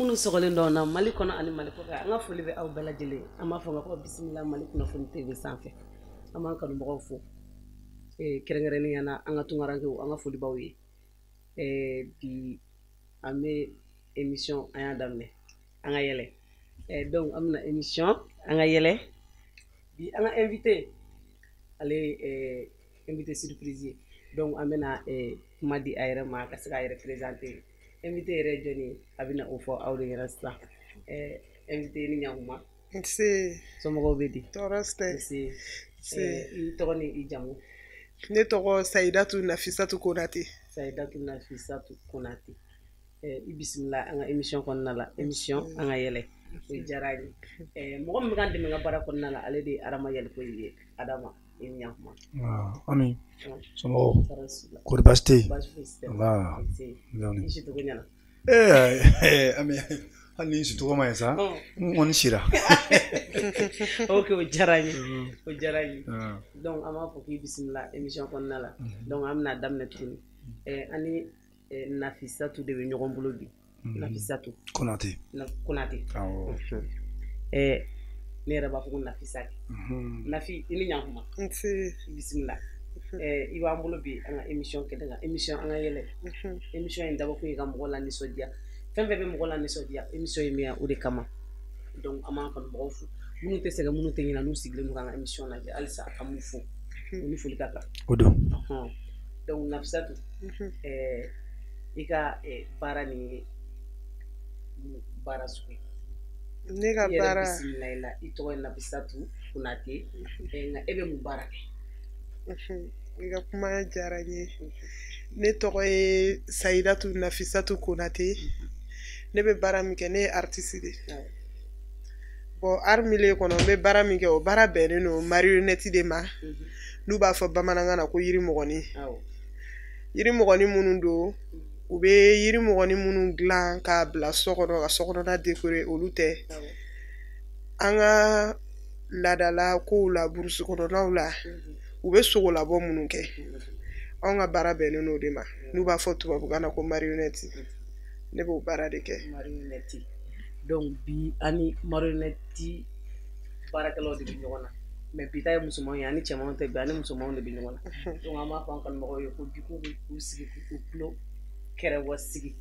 minnu sɔgɔlen dɔn na Mali kɔnɔ ani Mali kɔfɛ an ka foli bɛ aw bɛɛ lajɛlen an b'a fɔ ko bisimila Mali kunnafoni TV sanfɛ an b'an kanubagaw fo kɛrɛnkɛrɛnnenya na an ka tunkarankew an ka foli b'aw ye bi an bɛ émission an y'a daminɛ an ka yɛlɛ donc an bɛna émission an ka yɛlɛ bi an ka invité ale invité surprise ye donc an bɛna kuma di a yɛrɛ ma ka se k'a yɛrɛ présenter invité yɛrɛ jɔni a bɛna o fɔ aw de ɲɛna sisan invité ni ɲankuma somɔgɔw bɛ di tɔɔrɔ tɛ i tɔgɔ ni i jamu ne tɔgɔ Sayidatu Nafisatu Konate Sayidatu Nafisatu Konate i bisimila an ka émission kɔnɔna la émission an ka yɛlɛ o diyara n ye mɔgɔ min bɛ k'an dɛmɛ n ka baara kɔnɔna la ale de ye Adama Yɛlɛko ye Adama i ni ɲankuma Ami somɔgɔw kɔri baasi tɛ yen baasi foyi tɛ i si tɔgɔ ɲɛna Ami hali ni si tɔgɔ ma ɲi sa n kɔni sira ok o diyara n ye o diyara n ye donc an b'a fɔ k'i bisimila émission kɔnɔna la donc an bɛna daminɛ tuguni ani Nafisatu de bɛ ɲɔgɔn bolo bi Nafisatu Konate Konate ne yɛrɛ b'a fɔ ko Nafisa Nafi i ni ɲankuma bisimila i b'an bolo bi an ka émission kɛnɛ kan émission an ka yɛlɛ émission in dabɔ kun ye ka mɔgɔ la nisɔndiya fɛn fɛn bɛ mɔgɔ la nisɔndiya émission ye min o de kama donc an b'an kanubagaw fo minnu tɛ sɛgɛn minnu tɛ ɲinɛ n'u sigilen don k'an ka émission lajɛ halisa an b'u fo u ni foli ka kan o don donc Nafisatu i ka baara nin ye baara sugu ye ne ka baara bisimila i la i tɔgɔ ye Nafisatu Konate nka e bɛ mun baara kɛ i ka kuma diyara n ye ne tɔgɔ ye Sayidatu Nafisatu Konate ne bɛ baara min kɛ ne ye artiste de bon art milieu kɔnɔ n bɛ baara min kɛ o baara bɛnnen don marionnette de ma n'u b'a fɔ bamanankan na ko yirimɔgɔni yirimɔgɔni minnu don u bɛ yirimɔgɔni minnu dilan k'a bila so kɔnɔ ka sokɔnɔna décorer olu tɛ an ka laadala kow la burusi kɔnɔnaw la u bɛ sogolabɔ minnu kɛ anw ka baara bɛnnen n'o de ma n'u b'a fɔ tubabukan na ko marionnette ne b'o baara de kɛ marionnette donc bi ani marionnette baarakɛlaw de bɛ ɲɔgɔn na mais bi ta ye musomanw ye ani cɛmanw tɛ bi ani musomanw de bɛ ɲɔgɔn na donc an b'a fɔ an kanubagaw ye ko bi k'u bɛ k'u sigi k'u tulo kɛrɛbɔ sigi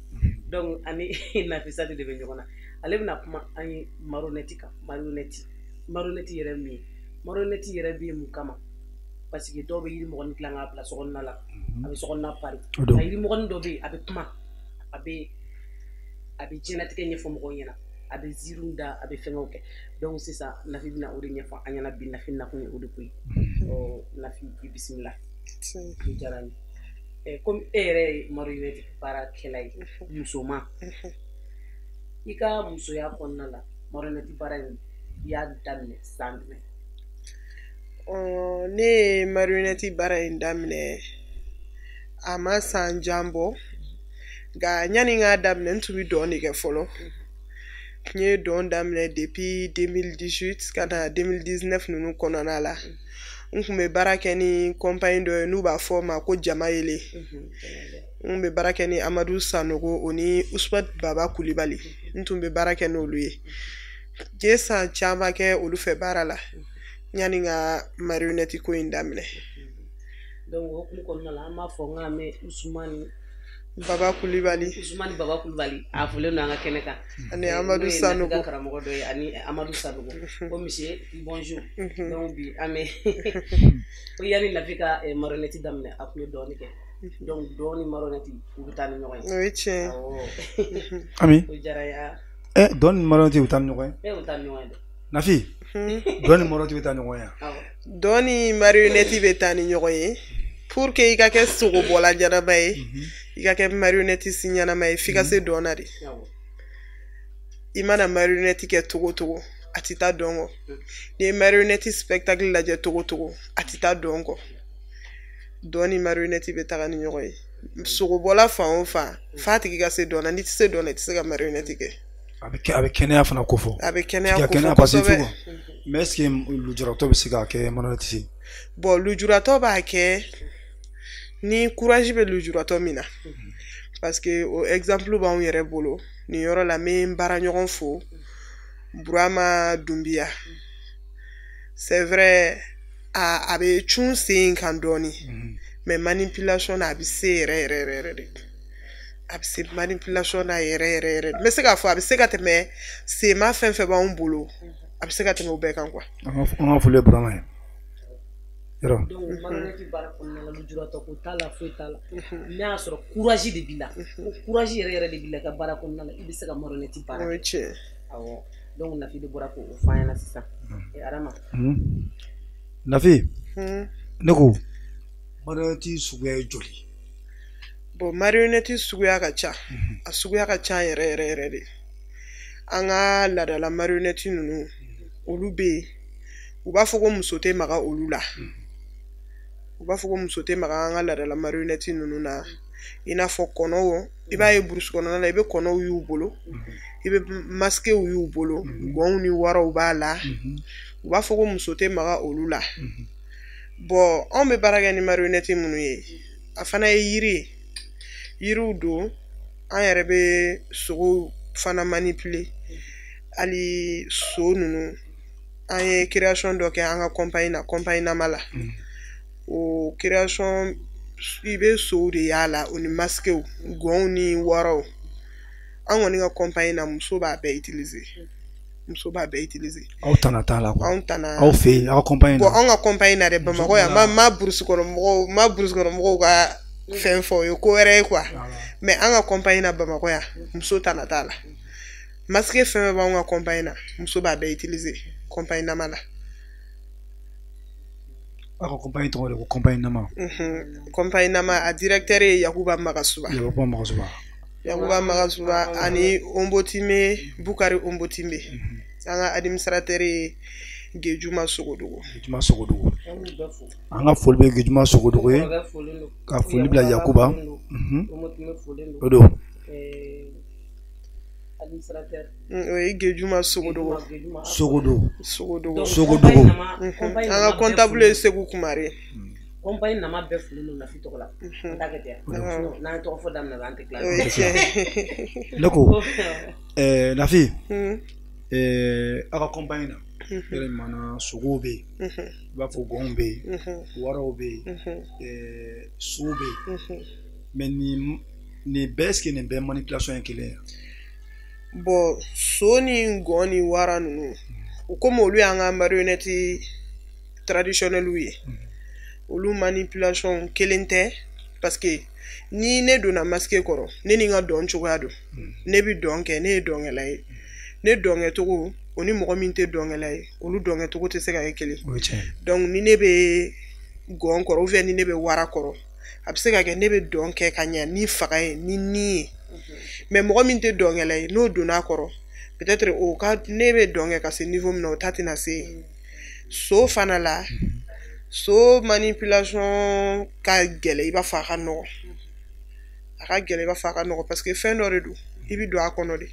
donc ani Nafisatu de bɛ ɲɔgɔn na ale bɛna kuma an ye marionnette kan marionnette yɛrɛ min ye marionnette yɛrɛ bɛ mun kama parce que dɔw bɛ yirimɔgɔni dilan k'a bila sokɔnɔna la a bɛ sokɔnɔna pari nka yirimɔgɔni dɔ bɛ yen a bɛ kuma a bɛ diɲɛlatigɛ ɲɛfɔ mɔgɔw ɲɛna a bɛ ziiriw da a bɛ fɛngɛw kɛ donc sisan Nafi bɛna o de ɲɛfɔ an ɲɛna bi Nafi nakun ye o de ko ye Nafi i bisimila o diyara n ye komi e yɛrɛ ye marionnette baarakɛla ye musoman i ka musoya kɔnɔna la marionnette baara in i y'a daminɛ san jumɛn ne ye marionnette baara in daminɛ a ma san jan bɔ nka ɲani n k'a daminɛ n tun bɛ dɔn de kɛ fɔlɔ n ye dɔn daminɛ depuis 2018 ka na 2019 ninnu kɔnɔna la n tun bɛ baara kɛ ni compagnie dɔ ye n'u b'a fɔ o ma ko Jamayele n bɛ baara kɛ ni Amadu Sanogo o ni Usman Baba Kulibali n tun bɛ baara kɛ n'olu ye n ye san caman kɛ olu fɛ baara la ɲani ka marionnette ko in daminɛ donc o hukumu kɔnɔna la an b'a fɔ n k'an bɛ Usmani Baba Kulibali a fɔlen don an ka kɛnɛ kan ani Amadu Sanogo n'o ye karamɔgɔ dɔ ye ani Amadu Sanogo ko monsieur bonjour donc bi an bɛ ko yanni Nafi ka marionnette daminɛ a tun ye dɔɔnin kɛ donc dɔɔnin marionnette u bɛ taa ni ɲɔgɔn ye o ye tiɲɛ Ami o diyara n ye dɔɔnin marionnette u taa ni ɲɔgɔn ye u taa ni ɲɔgɔn ye dɛ Nafi dɔɔnin marionnette bɛ taa ni ɲɔgɔn ye dɔɔnin marionnette bɛ taa ni ɲɔgɔn ye pour que i ka kɛ sogobɔla ɲanama ye i ka kɛ marionnette si ɲanama ye f'i ka se dɔn na de i mana marionnette kɛ togo togo a tɛ taa dɔn kɔ n'i ye marionnette spectacle lajɛ togo togo a tɛ taa dɔn kɔ dɔɔnin marionnette bɛ taga ni ɲɔgɔn ye sogobɔla fan o fan f'a tigi ka se dɔn na n'i tɛ se dɔn na i tɛ se ka marionnette kɛ a bɛ kɛnɛya fana ko fɔ a bɛ kɛnɛya ko fɔ kosɛbɛ mais est-ce que lujuratɔ bɛ se k'a kɛ marionnette bon lujuratɔ b'a kɛ ni courage bɛ lujuratɔ min na parce que o exemple b'anw yɛrɛ bolo nin yɔrɔ la n bɛ n baaraɲɔgɔn fo Burama Dumbiya c'est vrai a bɛ cun sen kan dɔɔni mais manipulation na a bɛ se yɛrɛ de a bɛ se manipulation na yɛrɛ n bɛ se k'a fɔ a bɛ se ka tɛmɛ sema fɛn fɛn b'anw bolo a bɛ se ka tɛmɛ o bɛɛ kan quoi. An ka foli Burama ye. Donc marionnette baara kɔnɔna la lujuratɔ ko t'a la foyi t'a la n'a y'a sɔrɔ courage de b'i la ko courage yɛrɛ de b'i la ka baara kɔnɔna la i bɛ se ka marionnette baara o ye tiɲɛ awɔ donc Nafi de bɔra k'o fɔ an ɲɛna sisan Adama Nafi ne ko marionnette suguya ye joli bon marionnette suguya ka ca a suguya ka ca yɛrɛ de an ka laadala marionnette ninnu olu bɛ yen u b'a fɔ ko muso tɛ maga olu la u b'a fɔ ko muso tɛ maga an ka laadala marionnette ninnu na i n'a fɔ kɔnɔw i b'a ye burusi kɔnɔna la i bɛ kɔnɔw y'u bolo i bɛ masquew y'u bolo gɔnw ni waraw b'a la u b'a fɔ ko muso tɛ maga olu la bon anw bɛ baara kɛ ni marionnette minnu ye a fana ye yiri ye yiriw don an yɛrɛ bɛ sogow fana manipuler hali so ninnu an ye création dɔ kɛ an ka compagnie nama la o création i bɛ sow de y'a la o ni masquew gɔnw ni waraw an kɔni ka compagnie na muso b'a bɛɛ utiliser aw tana t'a la quoi anw tana aw fɛ yen aw ka compagnie bon an ka compagnie na dɛ Bamakɔ yan ma burusi kɔnɔ mɔgɔw ka fɛn fɔ o ye ko wɛrɛ ye quoi mais an ka compagnie na Bamakɔ yan muso tana t'a la masque fɛn fɛn b'anw ka compagnie na muso b'a bɛɛ utiliser compagnie nama la aw ka compagnie tɔgɔ de ko compagnie nama compagnie nama a directeur ye Yakuba Magasuba ani Ombotime Bukari Ombotime an ka administrateur ye Gejuma Sogodogo an ka foli bɛ Gejuma Sogodogo ye ka foli bila Yakuba o don administrateur o ye Gejuma Sogodogo an ka comptable ye Segu Kumare compagnie nama bɛɛ foli no Nafi tɔgɔ la an t'a kɛ ten n'an tɔgɔ fɔ daminɛ an tɛ tila ne ko Nafi aw ka compagnie na yɛrɛ mana sogow bɛ yen i b'a fɔ gɔnw bɛ yen waraw bɛ yen sow bɛ yen mais nin bɛɛ est-ce que nin bɛɛ manipulation ye kelen ye bon so ni gɔn ni wara ninnu komi olu y'an ka marionnette traditionnelle ye olu manipulation kelen tɛ parce que ni ne donna masque kɔrɔ ne ni n ka dɔn cogoya don ne bɛ dɔn kɛ ne ye dɔnkɛla ye ne dɔnkɛcogo o ni mɔgɔ min tɛ dɔnkɛla ye olu dɔnkɛcogo tɛ se ka kɛ kelen donc ni ne bɛ gɔn kɔrɔ ou bien ni ne bɛ wara kɔrɔ a bɛ se ka kɛ ne bɛ dɔn kɛ ka ɲɛ ni faga ye ni ye mais mɔgɔ min tɛ dɔnkɛla ye n'o donna kɔrɔ peut-être o ka ne bɛ dɔn kɛ ka se niveau min na o ta tɛna se so fana la so manipulation ka gɛlɛ i b'a fɔ a ka nɔgɔ parce que fɛn dɔ de don i bɛ don a kɔnɔ de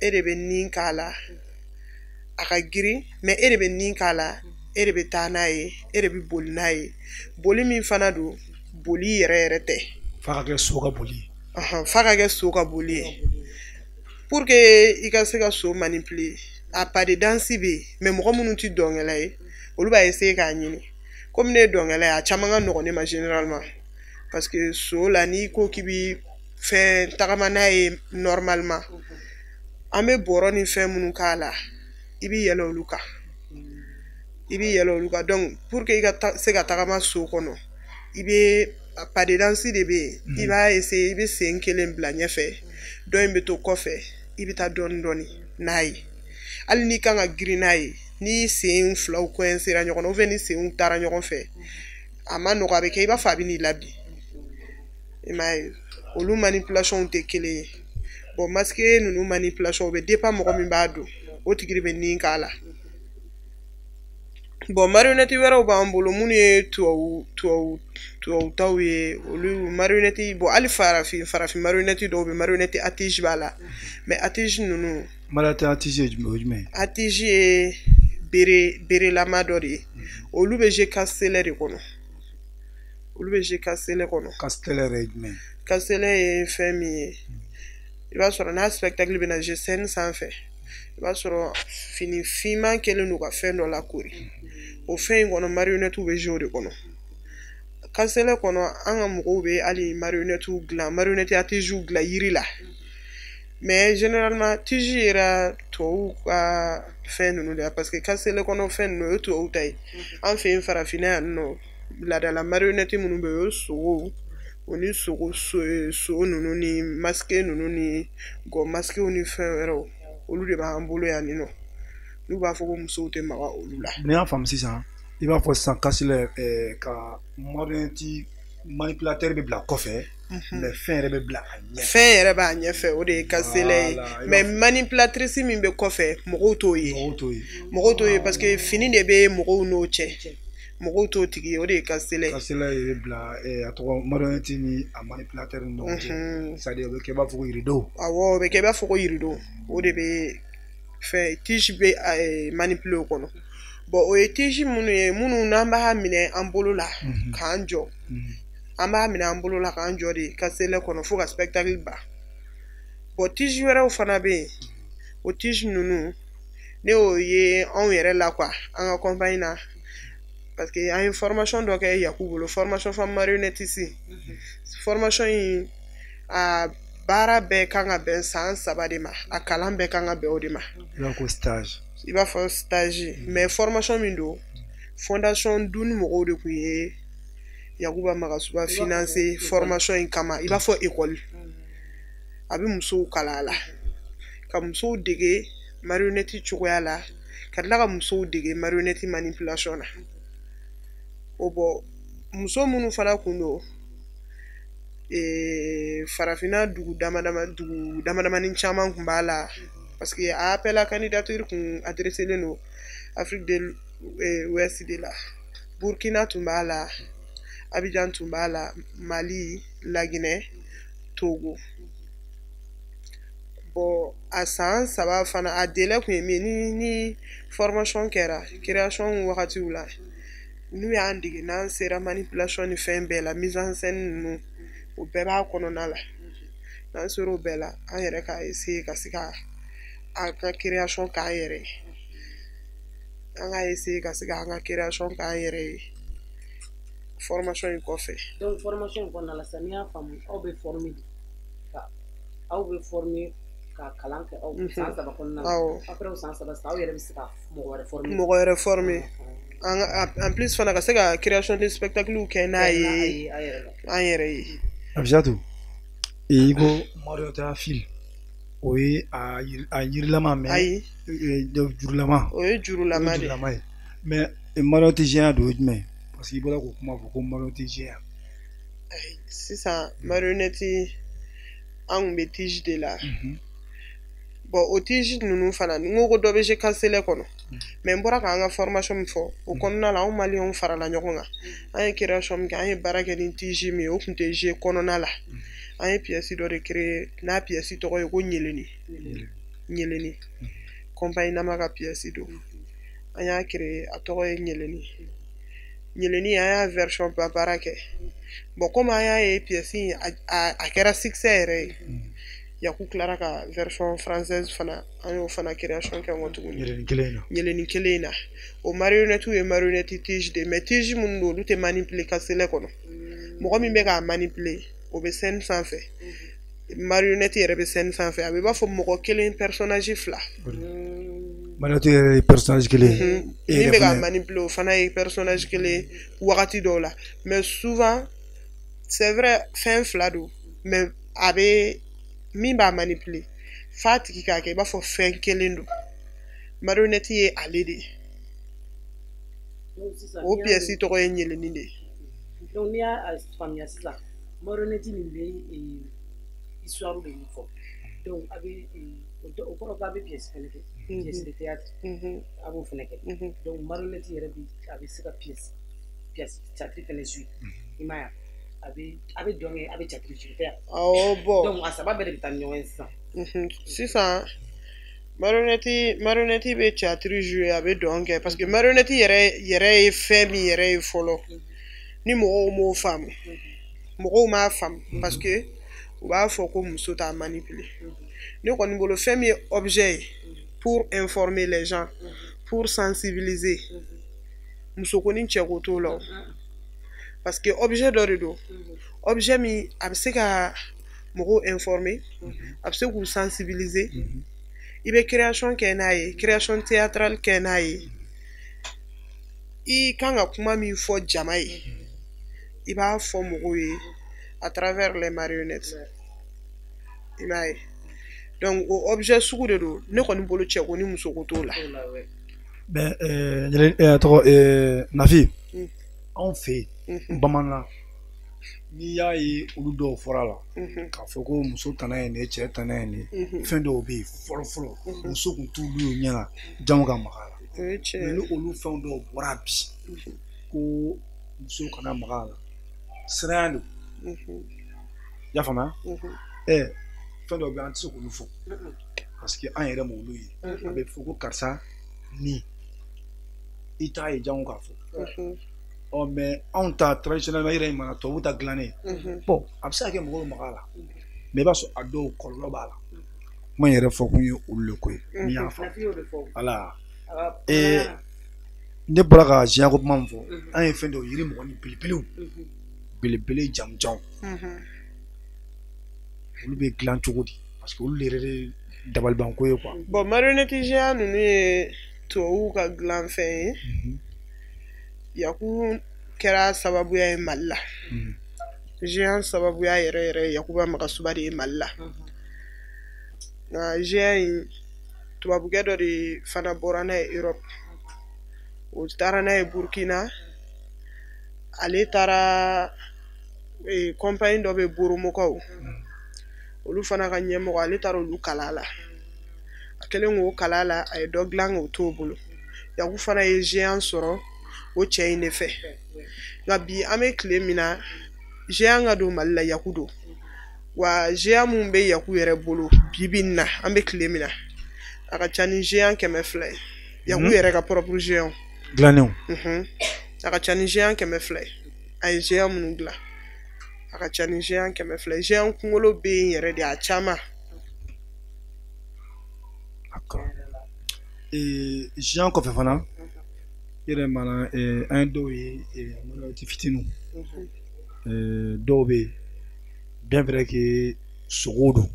e de bɛ nin k'a la a ka girin mais e de bɛ nin k'a la e de bɛ taa n'a ye e de bɛ boli n'a ye boli min fana don boli yɛrɛ tɛ f'a ka kɛ so ka boli ye pour que i ka se ka so manipuler a pas de danse bɛ yen mais mɔgɔ minnu tɛ dɔnkɛla ye olu b'a essayer k'a ɲini comme ne ye dɔnkɛla ye a caman ka nɔgɔn ne ma généralement parce que so la n'i ko k'i bi fɛn tagama n'a ye normalement an bɛ bɔrɔ ni fɛn minnu k'a la i bɛ yɛlɛ olu kan donc pour que i ka se ka tagama so kɔnɔ i bɛ pas de danse de bɛ yen i b'a essayer i bɛ sen kelen bila ɲɛfɛ dɔ in bɛ to kɔfɛ i bɛ taa dɔɔni n'a ye hali n'i kan ka girin n'a ye ni sen filaw coincera ɲɔgɔn na ou bien ni senw taara ɲɔgɔn fɛ a ma nɔgɔ a bɛ kɛ i b'a fɔ a bɛ n'i labi i m'a ye olu manipulation tɛ kelen ye bon masque ninnu manipulation o bɛ dépend mɔgɔ min b'a don o tigi de bɛ nin k'a la bon marionnette wɛrɛw b'an bolo minnu ye tubabu ye olu marionnette bon hali farafin marionnette dɔw bɛ marionnette attige b'a la mais attige ninnu marionnette attige ye jumɛn attige ye berelama dɔ de ye olu bɛ jouer castellet de kɔnɔ castellet yɛrɛ ye jumɛn kasɛlɛ ye fɛn min ye i b'a sɔrɔ n'a spectacle bɛ na je scène sanfɛ i b'a sɔrɔ fini finman kɛlen don ka fɛn dɔ lakori o fɛn in kɔnɔ marionnette bɛ jouer o de kɔnɔ kasɛlɛ kɔnɔ an ka mɔgɔw bɛ hali marionnette dilan marionnette atiju dilan yiri la mais généralement tiji yɛrɛ tubabuw ka fɛn ninnu de parce que kasɛlɛ kɔnɔ fɛn ninnu o ye tubabuw ta ye an fɛ yen farafinna yan nɔ ladala marionnette minnu bɛ yen o ye sogow o ni sogo so ninnu ni masque ninnu ni gɔ masquew ni fɛn wɛrɛw olu de b'an bolo yan nɔ n'u b'a fɔ ko musow tɛ maga olu la. N'i y'a faamu sisan i b'a fɔ sisan kasɛlɛ ka marionnette manipulateur bɛ bila kɔfɛ mais fɛn yɛrɛ bɛ bila a ɲɛfɛ. Fɛn yɛrɛ b'a ɲɛfɛ o de ye kasɛlɛ ye mais manipulatrice min bɛ kɔfɛ mɔgɔw t'o ye. Mɔgɔw t'o ye parce que fini de bɛ mɔgɔw n'o cɛ. Mɔgɔw t'o tigi ye o de ye kasɛlɛ ye. Kasɛlɛ ye bila a tɔgɔ marionnette ni a manipulateur ni ɲɔgɔn cɛ c'est à dire o bɛ kɛ i b'a fɔ ko yiridenw. Awɔ o bɛ kɛ i b'a fɔ ko yiridenw o de bɛ fɛn tige bɛ manipuler o kɔnɔ. Bon o ye tige minnu ye minnu n'an b'a minɛ an bolo la k'an jɔ an b'a minɛ an bolo la k'an jɔ de kasɛlɛ kɔnɔ fo ka spectacle ban bon tige wɛrɛw fana bɛ yen o tige ninnu ne y'o ye anw yɛrɛ la quoi an ka compagnie na parce que an ye formation dɔ kɛ Yaku bolo formation femme marionnettiste formation in a baara bɛɛ kan ka bɛn san 3 de ma a kalan bɛɛ kan ka bɛn o de ma. I b'a fɔ stage. I b'a fɔ stage mais formation min don fondation Duni mɔgɔw de tun ye Yakuba Magasuba financer formation in kama i b'a fɔ école a bɛ musow kala a la ka musow dege marionnette cogoya la ka tila ka musow dege marionnette manipulation na o bɔ muso minnu fana kun don farafinna dugu damadamanin caman kun b'a la parce que a appel à candidature kun adressé don Afrique de l'Ouest de la Burkina tun b'a la Abidjan tun b'a la Mali La Guinée Togo bon a san 3 fana a délai kun ye min ni formation kɛra création wagatiw la n'u y'an dege n'an sera manipulation ni fɛn bɛɛ la mise en scène ninnu o bɛɛ b'a kɔnɔna la n'an sera o bɛɛ la an yɛrɛ ka essayer ka se ka an ka création k'an yɛrɛ ye an ka essayer ka se ka an ka création k'an yɛrɛ ye formation in kɔfɛ. Donc formation in kɔnɔna la sisan n'i y'a faamu aw bɛ former ka kalan kɛ aw san 3 kɔnɔna la après o san 3 aw yɛrɛ bɛ se ka mɔgɔ wɛrɛ former. En plus fana ka se ka création de spectacle kɛ n'a ye an yɛrɛ ye. Abijatu i ko marionnette fil o ye a yirilama mais ayi jurulama o ye jurulama de ye mais marionnette jɛnya don o ye jumɛn parce que i bɔra k'o kuma fɔ ko marionnette jɛnya. Sisan marionnette an kun bɛ tige de la bon o tige ninnu fana ni n ko dɔ bɛ kasɛlɛ kɔnɔ mais n bɔra k'an ka formation min fɔ o kɔnɔna la anw maliyɛnw farala ɲɔgɔn kan an ye création min kɛ an ye baara kɛ ni tige min ye o tun tɛ jeu kɔnɔna la an ye pièce dɔ de créer n'a pièce tɔgɔ ye ko ɲeleni compagnie nama ka pièce don an y'a créer a tɔgɔ ye ɲeleni an y'a version ba baara kɛ bon comme an y'a ye pièce in a kɛra succès yɛrɛ ye Yaku tilara ka version française fana an y'o fana création kɛ nkɔ tuguni ɲeleni kelen in na o marionnette ye marionnette tige de mais tige minnu don olu tɛ manipuler kasɛlɛ kɔnɔ mɔgɔ min bɛ k'a manipuler o bɛ scène sanfɛ marionnette yɛrɛ bɛ scène sanfɛ a bɛ i b'a fɔ mɔgɔ kelen personnage 2 marionnette yɛrɛ ye personnage kelen min bɛ k'a manipuler o fana ye personnage kelen wagati dɔw la mais souvent c'est vrai fɛn 2 don mais a bɛ min b'a manipuler f'a tigi k'a kɛ i b'a fɔ fɛn kelen don marionnette ye ale de ye o pièce tɔgɔ ye ɲeleni de ye. Donc n'i y'a faamuya sisan marionnette nin bɛ histoire de ɲɛfɔ donc a bɛ o kɔrɔ k'a bɛ pièce fɛnɛ kɛ pièce de théâtre a b'o fɛnɛ kɛ donc marionnette yɛrɛ a bɛ se ka pièce théâtre fɛnɛ jouer i m'a ye a bɛ dɔn kɛ a bɛ théâtre jouer tɛ awɔ bon donc a saba bɛɛ de bɛ taa ni ɲɔgɔn ye sisan. Sisan marionnette bɛ théâtre jouer a bɛ dɔn kɛ parce que marionnette yɛrɛ ye fɛn min yɛrɛ ye fɔlɔ ni mɔgɔw m'o faamu mɔgɔw m'a faamu parce que u b'a fɔ ko muso t'a manipuler ne kɔni bolo fɛn min ye objet ye pour informer les gens pour sensibiliser muso ko ni cɛ ko t'o la parce que objet dɔ de don objet min a bɛ se ka mɔgɔw informer a bɛ se k'u sensibiliser i bɛ création kɛ n'a ye création théâtrale kɛ n'a ye i kan ka kuma min fɔ jama ye i b'a fɔ mɔgɔw ye à travers les marionnettes i m'a ye donc o objet sugu de don ne kɔni bolo cɛ ko ni muso ko t'o la tɔgɔ Nafi anw fɛ yen bamanan n'i y'a ye olu dɔw fɔra la k'a fɔ ko muso tana ye nin cɛ tana ye nin fɛn dɔw bɛ yen fɔlɔ fɔlɔ muso kun t'olu ye ɲɛna jango ka maga la mais ni olu fɛn dɔw bɔra bi ko muso kana maga la siranya don i y'a faamuya fɛn dɔw bɛ an tɛ se k'olu fɔ parce que an yɛrɛ m'olu ye a bɛ fɔ ko karisa ni i t'a ye jango k'a fɔ mais anw ta traditionnellement yɛrɛ mana tubabu ta dilannen bon a bɛ se ka kɛ mɔgɔw maga la mais i b'a sɔrɔ a dɔw kɔlɔlɔ b'a la kuma in yɛrɛ fɔ kun ye olu le ko ye n'i y'a fɔ voilà ne bɔra ka diɲɛ ko kuma min fɔ an ye fɛn dɔw yiri mɔgɔ ni belebelew belebele jamujanw olu bɛ dilan cogo di parce que olu yɛrɛ de dabalibanko ye quoi bon marionnettisien ninnu ye tubabuw ka dilan fɛn ye Yaku kɛra sababuya ye Mali la géant sababuya yɛrɛ yɛrɛ Yakuba Magasuba de ye Mali la nka géant in tubabukɛ dɔ de fana bɔra n'a ye Europe o taara n'a ye Burkina ale taara compagnie dɔ bɛ Boromokaw olu fana ka ɲɛmɔgɔ ale taara olu kala la a kɛlen k'o kala la a ye dɔ dilan k'o t'o bolo Yaku fana ye géant sɔrɔ o cɛ in de fɛ nka bi an bɛ tile min na géant ka don Mali la Yaku don wa géant mun bɛ Yaku yɛrɛ bolo bi na an bɛ tile min na a ka ca ni géant 200 ye Yaku yɛrɛ ka propre géant dilannenw a ka ca ni géant 200 ye a ye géant minnu dilan a ka ca ni géant 200 ye géant kunkolo bɛ yen yɛrɛ de a caman géant kɔfɛ fana yɛrɛ mana an ye dɔw ye marionnette fitininw dɔw bɛ yen bien vrai que sogo don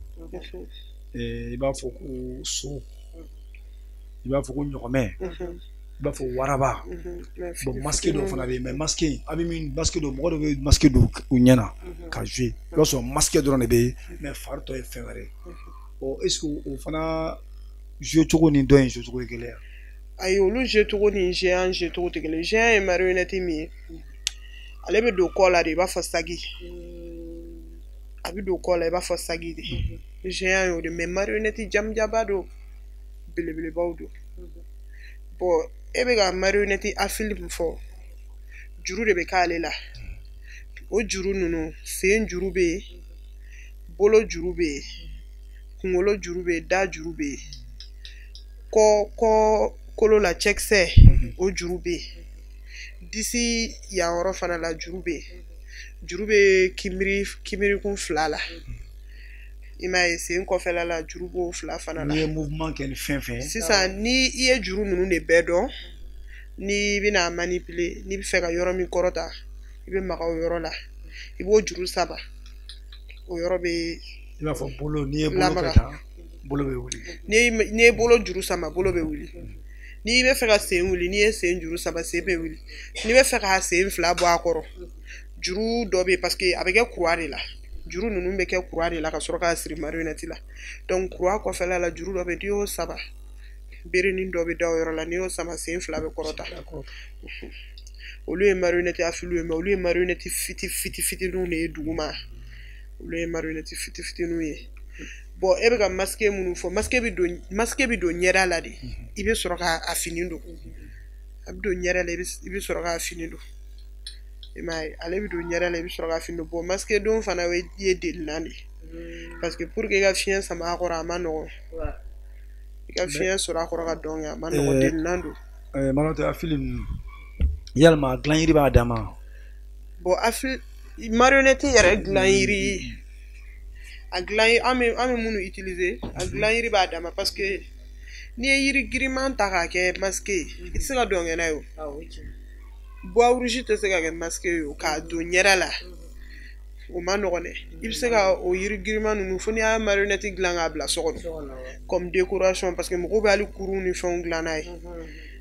i b'a fɔ ko so i b'a fɔ ko ɲɔgɔmɛ i b'a fɔ waraba bon masque dɔw fana bɛ yen mais masque in a bɛ min masque dɔw mɔgɔ dɔw bɛ masque don u ɲɛ na ka jouer i b'a sɔrɔ masque dɔrɔn de bɛ yen mais fari tɔ ye fɛn wɛrɛ ye bon est ce que o fana jouer cogo ni dɔ in jouer cogo ye kelen ye ayi olu jouer cogo ni géant jouer cogo tɛ kelen géant ye marionnette min ye ale bɛ don kɔ la de i b'a fɔ sagi a bɛ don kɔ la i b'a fɔ sagi de géant y'o de mais marionnette jamjaba don belebelebaw don bon e bɛ ka marionnette afili min fɔ juru de bɛ k'ale la o juru ninnu sen juru bɛ yen bolo juru bɛ yen kunkolo juru bɛ yen da juru bɛ yen kɔ kolo la cɛkisɛ o juru bɛ yen disi yan yɔrɔ fana la juru bɛ yen juru bɛ kimirikun 2 la i m'a ye sen kɔfɛla la juru b'o 2 fana la n'i ye mouvement kɛ ni fɛn fɛn sisan ni i ye juru ninnu de bɛɛ dɔn ni bɛna manipuler n'i bɛ fɛ ka yɔrɔ min kɔrɔta i bɛ maga o yɔrɔ la i b'o juru saba o yɔrɔ bɛ i b'a fɔ bolo n'i ye bolo kɛ tan bolo bɛ wuli n'i ye bolo juru sama bolo bɛ wuli n'i bɛ fɛ ka sen wuli n'i ye sen juru saba sen bɛ wuli n'i bɛ fɛ ka sen 2 bɔ a kɔrɔ juru dɔ bɛ yen parce que a bɛ kɛ courant de la juru ninnu bɛ kɛ courant de la ka sɔrɔ k'a siri marionnette la donc courant kɔfɛla la juru dɔ bɛ n'i y'o saba berenin dɔ bɛ da o yɔrɔ la n'i y'o sama sen 2 bɛ kɔrɔta olu ye marionnette afiliw ye mais olu ye marionnette fitininw de ye duguma olu ye marionnette fitininw ye bon e bɛ ka masque minnu fɔ masque bɛ don ɲɛda la de i bɛ sɔrɔ k'a fini don a bɛ don ɲɛda la i bɛ sɔrɔ k'a fini don i m'a ye ale bɛ don ɲɛda la i bɛ sɔrɔ k'a fini don bon masque don fana ye delilan de parce que pour que i ka fiɲɛ sama a kɔrɔ a ma nɔgɔn i ka fiɲɛ sɔrɔ a kɔrɔ ka dɔn kɛ a ma nɔgɔn delilan don marionnette afili ninnu yalima dilan yiri b'a dan ma bon marionnette yɛrɛ dilan yiri a dilan an bɛ minnu utiliser a dilan yiri b'a dama parce que n'i ye yiri giriman ta k'a kɛ masque ye i tɛ se ka don ŋɛna ye o bois rouge tɛ se ka kɛ masque ye o k'a don ɲɛda la o ma nɔgɔn dɛ i bɛ se ka o yiri giriman ninnu fo n'i y'a marionnette dilan k'a bila so kɔnɔ comme décoration parce que mɔgɔw bɛ hali kurun ni fɛnw dilan n'a ye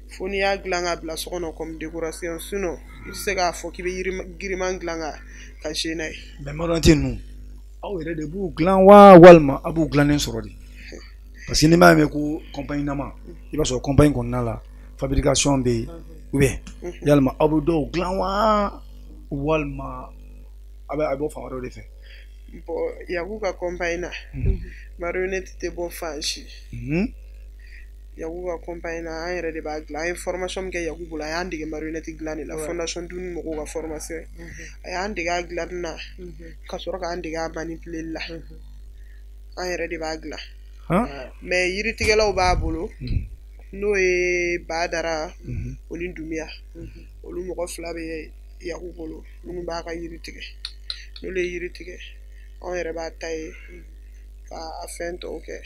fo n'i y'a dilan k'a bila so kɔnɔ comme décoration sinon i tɛ se k'a fɔ k'i bɛ yiri giriman dilan ka jouer n'a ye. mais marionnette ninnu aw yɛrɛ de b'u dilan wa walima a b'u dilannen sɔrɔ de parce que n'i m'a mɛn ko compagnie nama i b'a sɔrɔ compagnie kɔnɔna la fabrication bɛ yen ou bien yalima aw bɛ dɔw dilan wa walima a bɛ fan wɛrɛw de fɛ. bon Yaku ka compagnie na marionnette tɛ bɔ fan si. Yaku ka compagnie na an yɛrɛ de b'a dilan an ye formation min kɛ Yaku bolo a y'an dege marionnette dilan de la fondation Duni mɔgɔw ka formation a y'an dege a dilanni na ka sɔrɔ k'an dege a manipuler la an yɛrɛ de b'a dilan mais yiritigɛlaw b'a bolo n'o ye Badara o ni Dumiya olu mɔgɔ fila bɛ Yaku bolo minnu b'a ka yiri tigɛ n'olu ye yiri tigɛ an yɛrɛ b'a ta ye k'a fɛn tɔw kɛ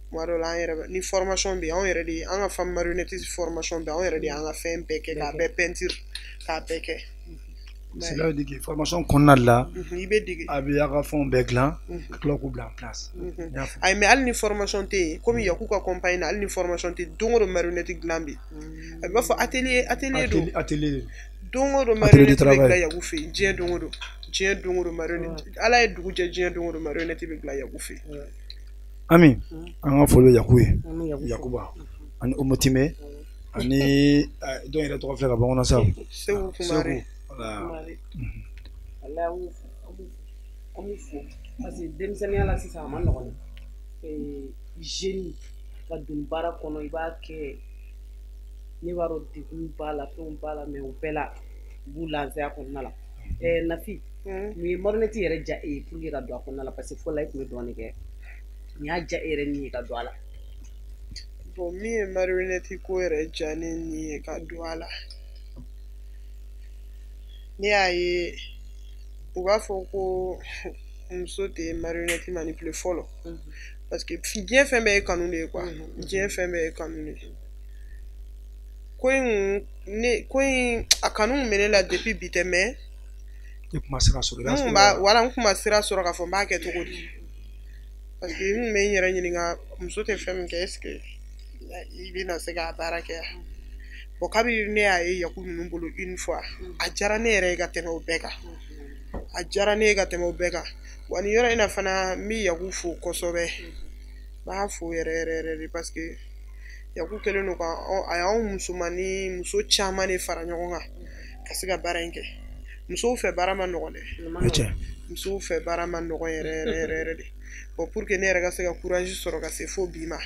tuma dɔw la an yɛrɛ ni formation bɛ yen anw yɛrɛ de an ka femme marionnette formation bɛ yen anw yɛrɛ de y'an ka fɛn bɛɛ kɛ k'a bɛɛ peinture k'a bɛɛ kɛ. cela veut dire que formation kɔnɔna la i bɛ dege a bɛ a ka fɛnw bɛɛ dilan ka tila k'u bila en place. ayi mais hali ni formation tɛ yen komi Yaku ka compagnie na hali ni formation tɛ yen don o don marionnette dilan bɛ yen a bɛ fɔ atelier don don o don marionnette bɛ dilan Yaku fɛ yen diɲɛ don o don marionnette ala ye dugu jɛ diɲɛ don o don marionnette bɛ dilan Yaku fɛ yen. Ami an ka foli bɛ Yaku ye Yakuba ani Umutime ani dɔw yɛrɛ tɔgɔ filɛ ka bɔ kɔnɔ sa Segu Kumare. Ala an b'u fo parce que denmisɛnninya la sisan a ma nɔgɔn jeune ka don baara kɔnɔ i b'a kɛ ne b'a dɔn degun b'a la fɛnw b'a la mais o bɛɛ la u b'u lansaya kɔnɔna la Nafi mun ye marionnette yɛrɛ ja e ye pour que ka don a kɔnɔna la parce que fɔlɔ i tun bɛ dɔɔnin kɛ nin y'a ja e yɛrɛ ni ye ka don a la. bon min ye marionnette ko yɛrɛ ja ne ni ye ka don a la ne y'a ye u b'a fɔ ko muso tɛ marionnette manipuler fɔlɔ parce que diɲɛ fɛn bɛɛ ye kanu de ye quoi diɲɛ fɛn bɛɛ ye kanu de ye ko in a kanu kun bɛ ne la depuis bi tɛ mais i kuma sira sɔrɔ n kun ma sira sɔrɔ k'a fɔ n b'a kɛ cogo di parce que n kun bɛ n yɛrɛ ɲininka muso tɛ fɛn min kɛ est ce que i bɛna se k'a baara kɛ yan bon kabini ne y'a ye Yaku ninnu bolo une fois a diyara ne yɛrɛ ye ka tɛmɛ o bɛɛ kan a diyara ne ye ka tɛmɛ o bɛɛ kan wa nin yɔrɔ in na fana n bɛ Yaku fo kosɛbɛ n b'a fo yɛrɛ yɛrɛ de parce que Yaku kɛlen don ka a y'anw muso caman de fara ɲɔgɔn kan ka se ka baara in kɛ musow fɛ baara ma nɔgɔn dɛ musow fɛ baara ma nɔgɔn yɛrɛ de bon pour que ne yɛrɛ ka se ka courage sɔrɔ ka se fo bi ma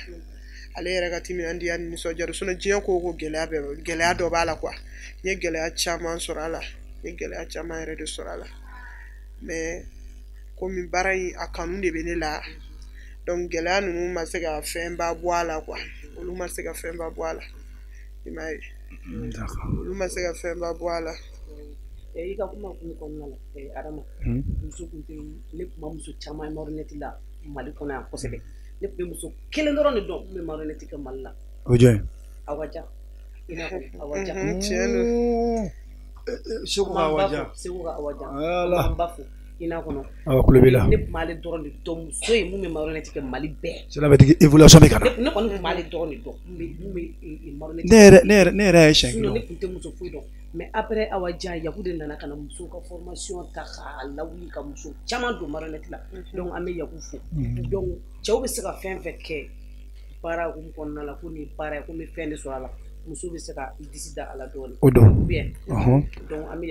ale yɛrɛ ka timinandiya ni nisɔndiya diɲɛ ko gɛlɛya dɔ b'a la quoi n ye gɛlɛya caman sɔrɔ a la n ye gɛlɛya caman yɛrɛ de sɔrɔ a la mais komi baara in a kanu de bɛ ne la donc gɛlɛya ninnu ma se ka fɛnba bɔ a la quoi olu ma se ka fɛnba bɔ a la i m'a ye olu ma se ka fɛnba bɔ a la. I ka kuma kun kɔnɔna la Adama muso kun tɛ ne kun ma muso caman ye marionnette la Mali kɔnɔ yan kosɛbɛ ne kun bɛ muso kelen dɔrɔn de dɔn min bɛ marionnette kɛ Mali la. O jɔn ye. Awaja i n'a fɔ Awaja. tiɲɛ don. Segu ka Awaja. Segu ka Awaja. An b'a fɔ i n'a kɔnɔ. Awɔ kulo b'i la. Ne kun b'ale dɔrɔn de dɔn muso ye mun bɛ marionnette kɛ Mali bɛɛ. Cela veut dire que évolution bɛ ka na. Ne kɔni kun b'ale dɔrɔn de dɔn mun bɛ marionnette. Ne yɛrɛ ye siɲɛ kelen. Ne kun tɛ muso foyi dɔn. Mais après Awaja Yaku de nana ka na muso ka formation ta k'a lawuli ka muso caman don marionnette la donc an bɛ Yaku fo donc cɛw bɛ se ka fɛn fɛn kɛ baara hukumu kɔnɔna la ko nin baara ye ko n bɛ fɛn de sɔrɔ a la muso bɛ se ka disi da a la dɔɔnin o don bien donc an bɛ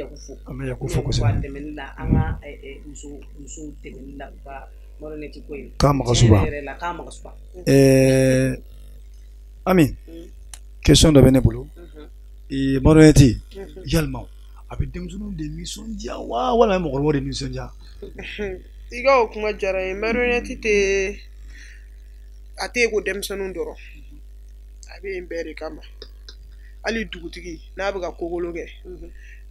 Yaku fo kosɛbɛ dɛmɛli la an ka musow dɛmɛli la u ka marionnette ko in k'a maga suba Ami question dɔ bɛ ne bolo marionnette yalima a bɛ denmisɛnninw de nisɔndiya wa walima mɔgɔkɔrɔbaw de nisɔndiya. i ka o kuma diyara n ye marionnette tɛ a tɛ ko denmisɛnninw dɔrɔn a bɛ yen bɛɛ de kama hali dugutigi n'a bɛ ka kokolo kɛ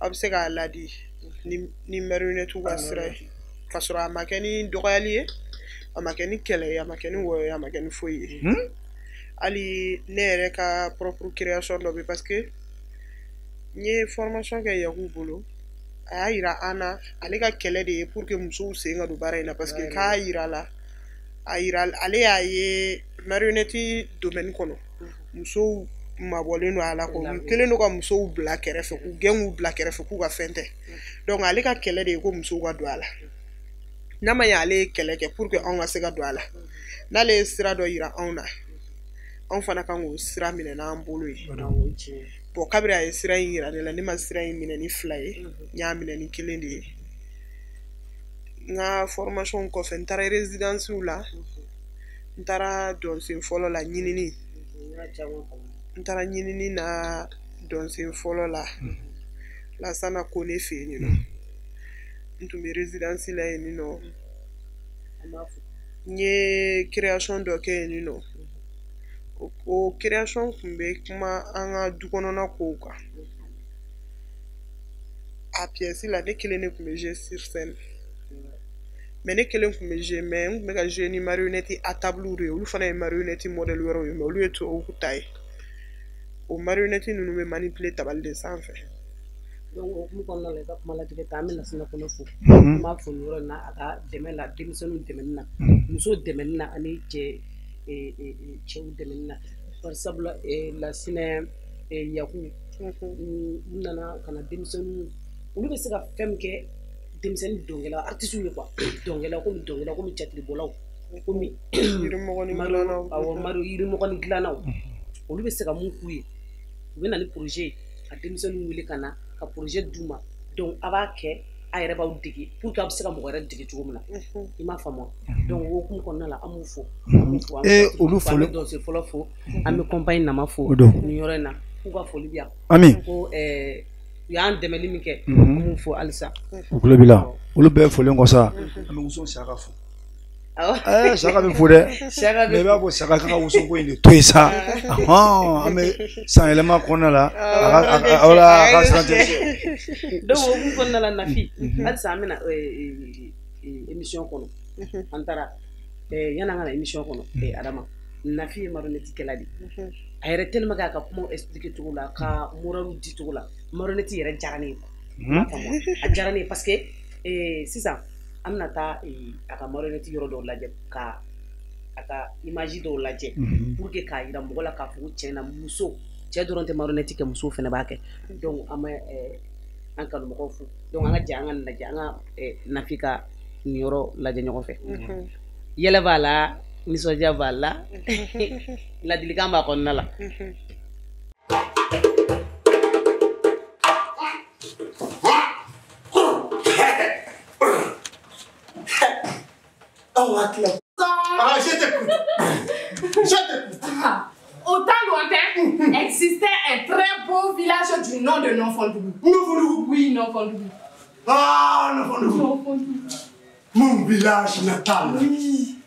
a bɛ se k'a ladi ni marionnette ka sira ye ka sɔrɔ a ma kɛ ni dɔgɔyali ye a ma kɛ ni kɛlɛ ye a ma kɛ ni wɔyɔ ye a ma kɛ ni foyi ye hali ne yɛrɛ ka propre création dɔ bɛ parce que n ye formation kɛ Yaku bolo a y'a yira an na ale ka kɛlɛ de ye pour que musow sen ka don baara in na parce que k'a yira la ale y'a ye marionnette domaine kɔnɔ musow mabɔlen don a la ko kelen do ka musow bila kɛrɛfɛ k'u gɛn k'u bila kɛrɛfɛ k'u ka fɛn tɛ donc ale ka kɛlɛ de ye ko musow ka don a la n'a ma ɲɛ ale ye kɛlɛ kɛ pour que anw ka se ka don a la n'ale ye sira dɔ yira anw na anw fana kan k'o sira minɛ n'an bolo ye bon kabiri a ye sira in yira ne la ne ma sira in minɛ ni 2 ye n y'a minɛ ni 1 de ye n ka formation kɔfɛ n taara résidencew la n taara dɔnsen fɔlɔ la ɲinini n taara ɲinini na dɔnsen fɔlɔ la Lasana Kone fɛ yen nɔ n tun bɛ résidence la yen nɔ n ye création dɔ kɛ yen nɔ o création kun bɛ kuma an ka dukɔnɔna kow kan a pièce la ne kelen de kun bɛ jouer sur scène mais ne kelen kun bɛ jouer mais n kun bɛ ka jouer ni marionnette à table de ye olu fana ye marionnette modèle wɛrɛw ye mais olu ye tubabu ta ye o marionnette ninnu bɛ manipuler tabali de sanfɛ donc o kuma kɔnɔna la i ka kuma latigɛ ta an bɛ Lasana Kone fo an b'a fɔ nin yɔrɔ in na a ka dɛmɛ la denmisɛnninw dɛmɛni na muso dɛmɛni na ani cɛw dɛmɛni na par sabula Lasina Yaku u nana ka na denmisɛnninw olu bɛ se ka fɛn min kɛ denmisɛnnin dɔnkɛla artistes ye quoi dɔnkɛla komi cɛtilibɔlaw komi yirimɔgɔ ni dilannaw olu bɛ se ka mun k'u ye u bɛ na ni projet ka denmisɛnninw wele ka na ka projet d'u ma donc a b'a kɛ a yɛrɛ b'aw dege pour que a bɛ se ka mɔgɔ wɛrɛ dege cogo min na i m'a faamu donc o hukumu kɔnɔna la an b'u fo olu fɔlɔ an bɛ dɔnsen fɔlɔ fo an bɛ compagnie nama fo nin yɔrɔ in na k'u ka foli bi yan ko u y'an dɛmɛli min kɛ an b'u fo halisa u tulo b'i la olu bɛɛ folen kɔ sa an bɛ Wuso Saka fo Saka bɛ fo dɛ mais i b'a fɔ Saka ka Wuso ko in de to yen sa an bɛ san yɛlɛma kɔnɔna la a ka siran tɛ donc o hukumu kɔnɔna la Nafi halisa an bɛna émission kɔnɔ an taara yan'an ka na émission kɔnɔ Adama Nafi ye marionnette kɛla de a yɛrɛ tellement que a ka kuma expliquer cogo la ka moralu di cogo la marionnette yɛrɛ diyara ne ye a diyara ne ye parce que sisan an bɛna taa a ka marionnette yɔrɔ dɔw lajɛ ka a ka image dɔw lajɛ pour que k'a yira mɔgɔ la k'a fɔ ko tiɲɛ na muso cɛ dɔrɔn tɛ marionnette kɛ muso fana b'a kɛ donc an bɛ an kanumɔgɔw fo donc an ka jɛ an ka lajɛ an ka Nafi ka nin yɔrɔ lajɛ ɲɔgɔn fɛ yɛlɛ b'a la nisɔndiya b'a la ladilikan b'a kɔnɔna la je t'écoute. Au temps lointain, existait un très beau village du nom de Nonfondougou. Nonfondougou? Oui, Nonfondougou. Ah, Nonfondougou. Mon village natal. Oui.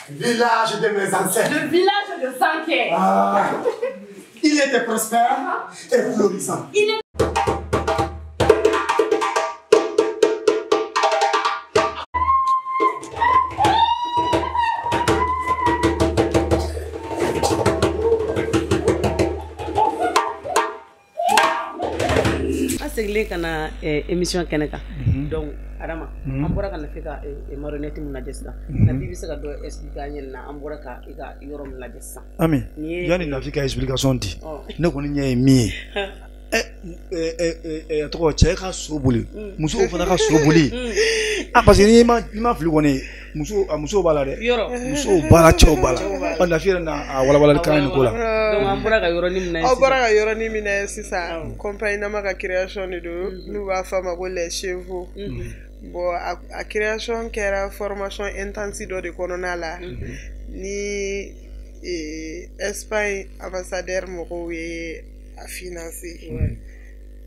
Village de mes ancêtres. Le village de Sanké. Ah. Il était prospère et florissant. segilen ka na émission kɛnɛ kan donc Adama an bɔra ka Nafi ka marionnette mun lajɛ sisan Nafi bɛ se ka dɔ expliquer an ɲɛna an bɔra ka i ka yɔrɔ mun lajɛ sisan Ami yanni Nafi ka explication di ne kɔni ɲɛ ye min ye tɔgɔ cɛ ka so boli musow fana ka so boli parce que n'i ma fili kɔni musow b'a la dɛ musow b'a la cɛw b'a la Nafi yɛrɛ n'a walawalali kan nin ko la donc an bɔra ka yɔrɔnin minɛ aw bɔra ka yɔrɔnin minɛ sisan compagnie nama ka création de don n'u b'a fɔ a ma ko les chevaux bon a création kɛra formation intensive dɔ de kɔnɔna la ni Espagne ambassadeur mɔgɔw ye a financé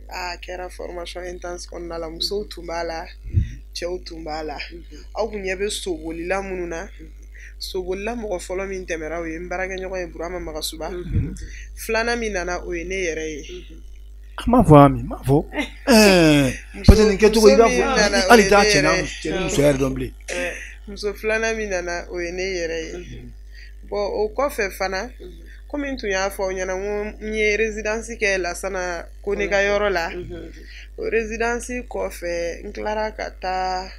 a kɛra formation intense kɔnɔna la musow tun b'a la cɛw tun b'a la aw kun ɲɛ bɛ sobolila minnu na sobolila mɔgɔ fɔlɔ min tɛmɛra o ye n baarakɛɲɔgɔn ye Burama Magasuba filanan min nana o ye ne yɛrɛ ye Ma voix, ma voix. Peut-être que tu vas aller dans le d'emblée. Muso flana mi nana o ye ne yɛrɛ ye bon o kɔfɛ fana komi n tun y'a fɔ aw ɲɛna n ye résidence kɛ Lasana ko ne ka yɔrɔ la o résidence kɔfɛ n tilara ka taa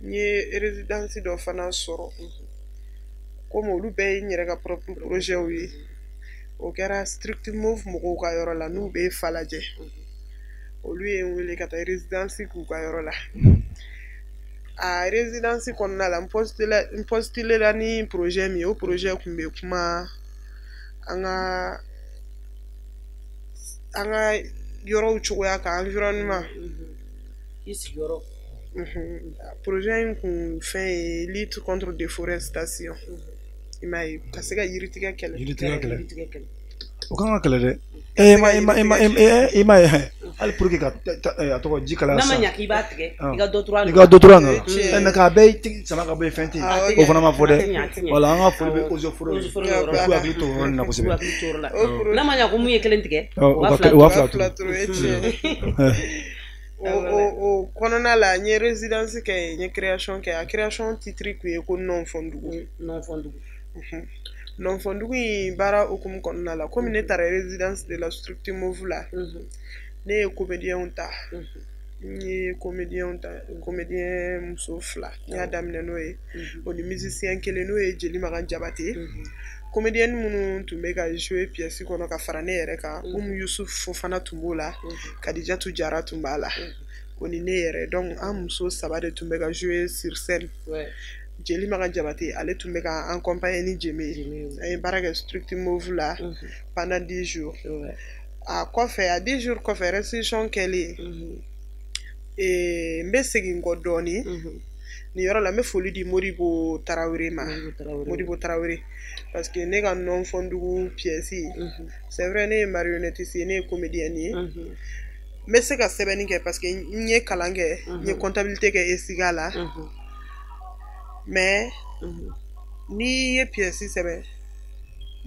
n ye résidence dɔ fana sɔrɔ komi olu bɛɛ ye n yɛrɛ ka propre projet ye o kɛra Strict Move mɔgɔw ka yɔrɔ la n'u bɛ Falajɛ olu ye n wele ka taa résidence k'u ka yɔrɔ la a résidence kɔnɔna la n postulé la ni projet min ye o projet kun bɛ kuma an ka yɔrɔw cogoya kan environnement projet in kun fɛn ye lutte contre déforestation i m'a ye ka se ka yiritigɛ kɛlɛ o kan ka kɛlɛ dɛ i ma ye hali pour que ka a tɔgɔ ji kala sa n'a ma ɲa k'i b'a tigɛ i ka dɔ tura a nɔ na k'a bɛɛ tigi sama ka bɔ ye fɛn tɛ o fana ma fɔ dɛ wala an ka foli bɛ eaux et forêts k'u hakili to o yɔrɔ nin na kosɛbɛ n'a ma ɲa ko mun ye kelen tigɛ o b'a fila turu o kɔnɔna la n ye résidence kɛ n ye création kɛ a création titre kun ye ko Nɔnfɔndugu Nɔnfɔndugu in baara hukumu kɔnɔna la komi ne taara résidence de la Strict Move la ne ye comédien ta n ye comédien ta comédien muso 2 n y'a daminɛ n'o ye o ni musicien kelen n'o ye Jeli Magan Jabate comédienne minnu tun bɛ ka jouer pièce kɔnɔ ka fara ne yɛrɛ kan Yusuf Fofana tun b'o la Kadijatu Jara tun b'a la o ni ne yɛrɛ donc an muso 3 de tun bɛ ka jouer sur scène Jeli Magan Jabate ale tun bɛ ka accompagner ni Jeme an ye baara kɛ Strict Move la pendant 10 jours a kɔfɛ a 10 jours kɔfɛ restitution kɛlen n bɛ segin kɔ dɔɔni ni yɔrɔ la n bɛ foli di Modibo Tarawele ma Modibo Tarawele parce que ne ka Nɔnfɔndugu pièce c'est vrai ne ye marionnettiste ye ne ye comédienne ye n bɛ se ka sɛbɛnni kɛ parce que n ye kalan kɛ n ye comptabilité kɛ ESIGA la mais n'i ye pièce sɛbɛn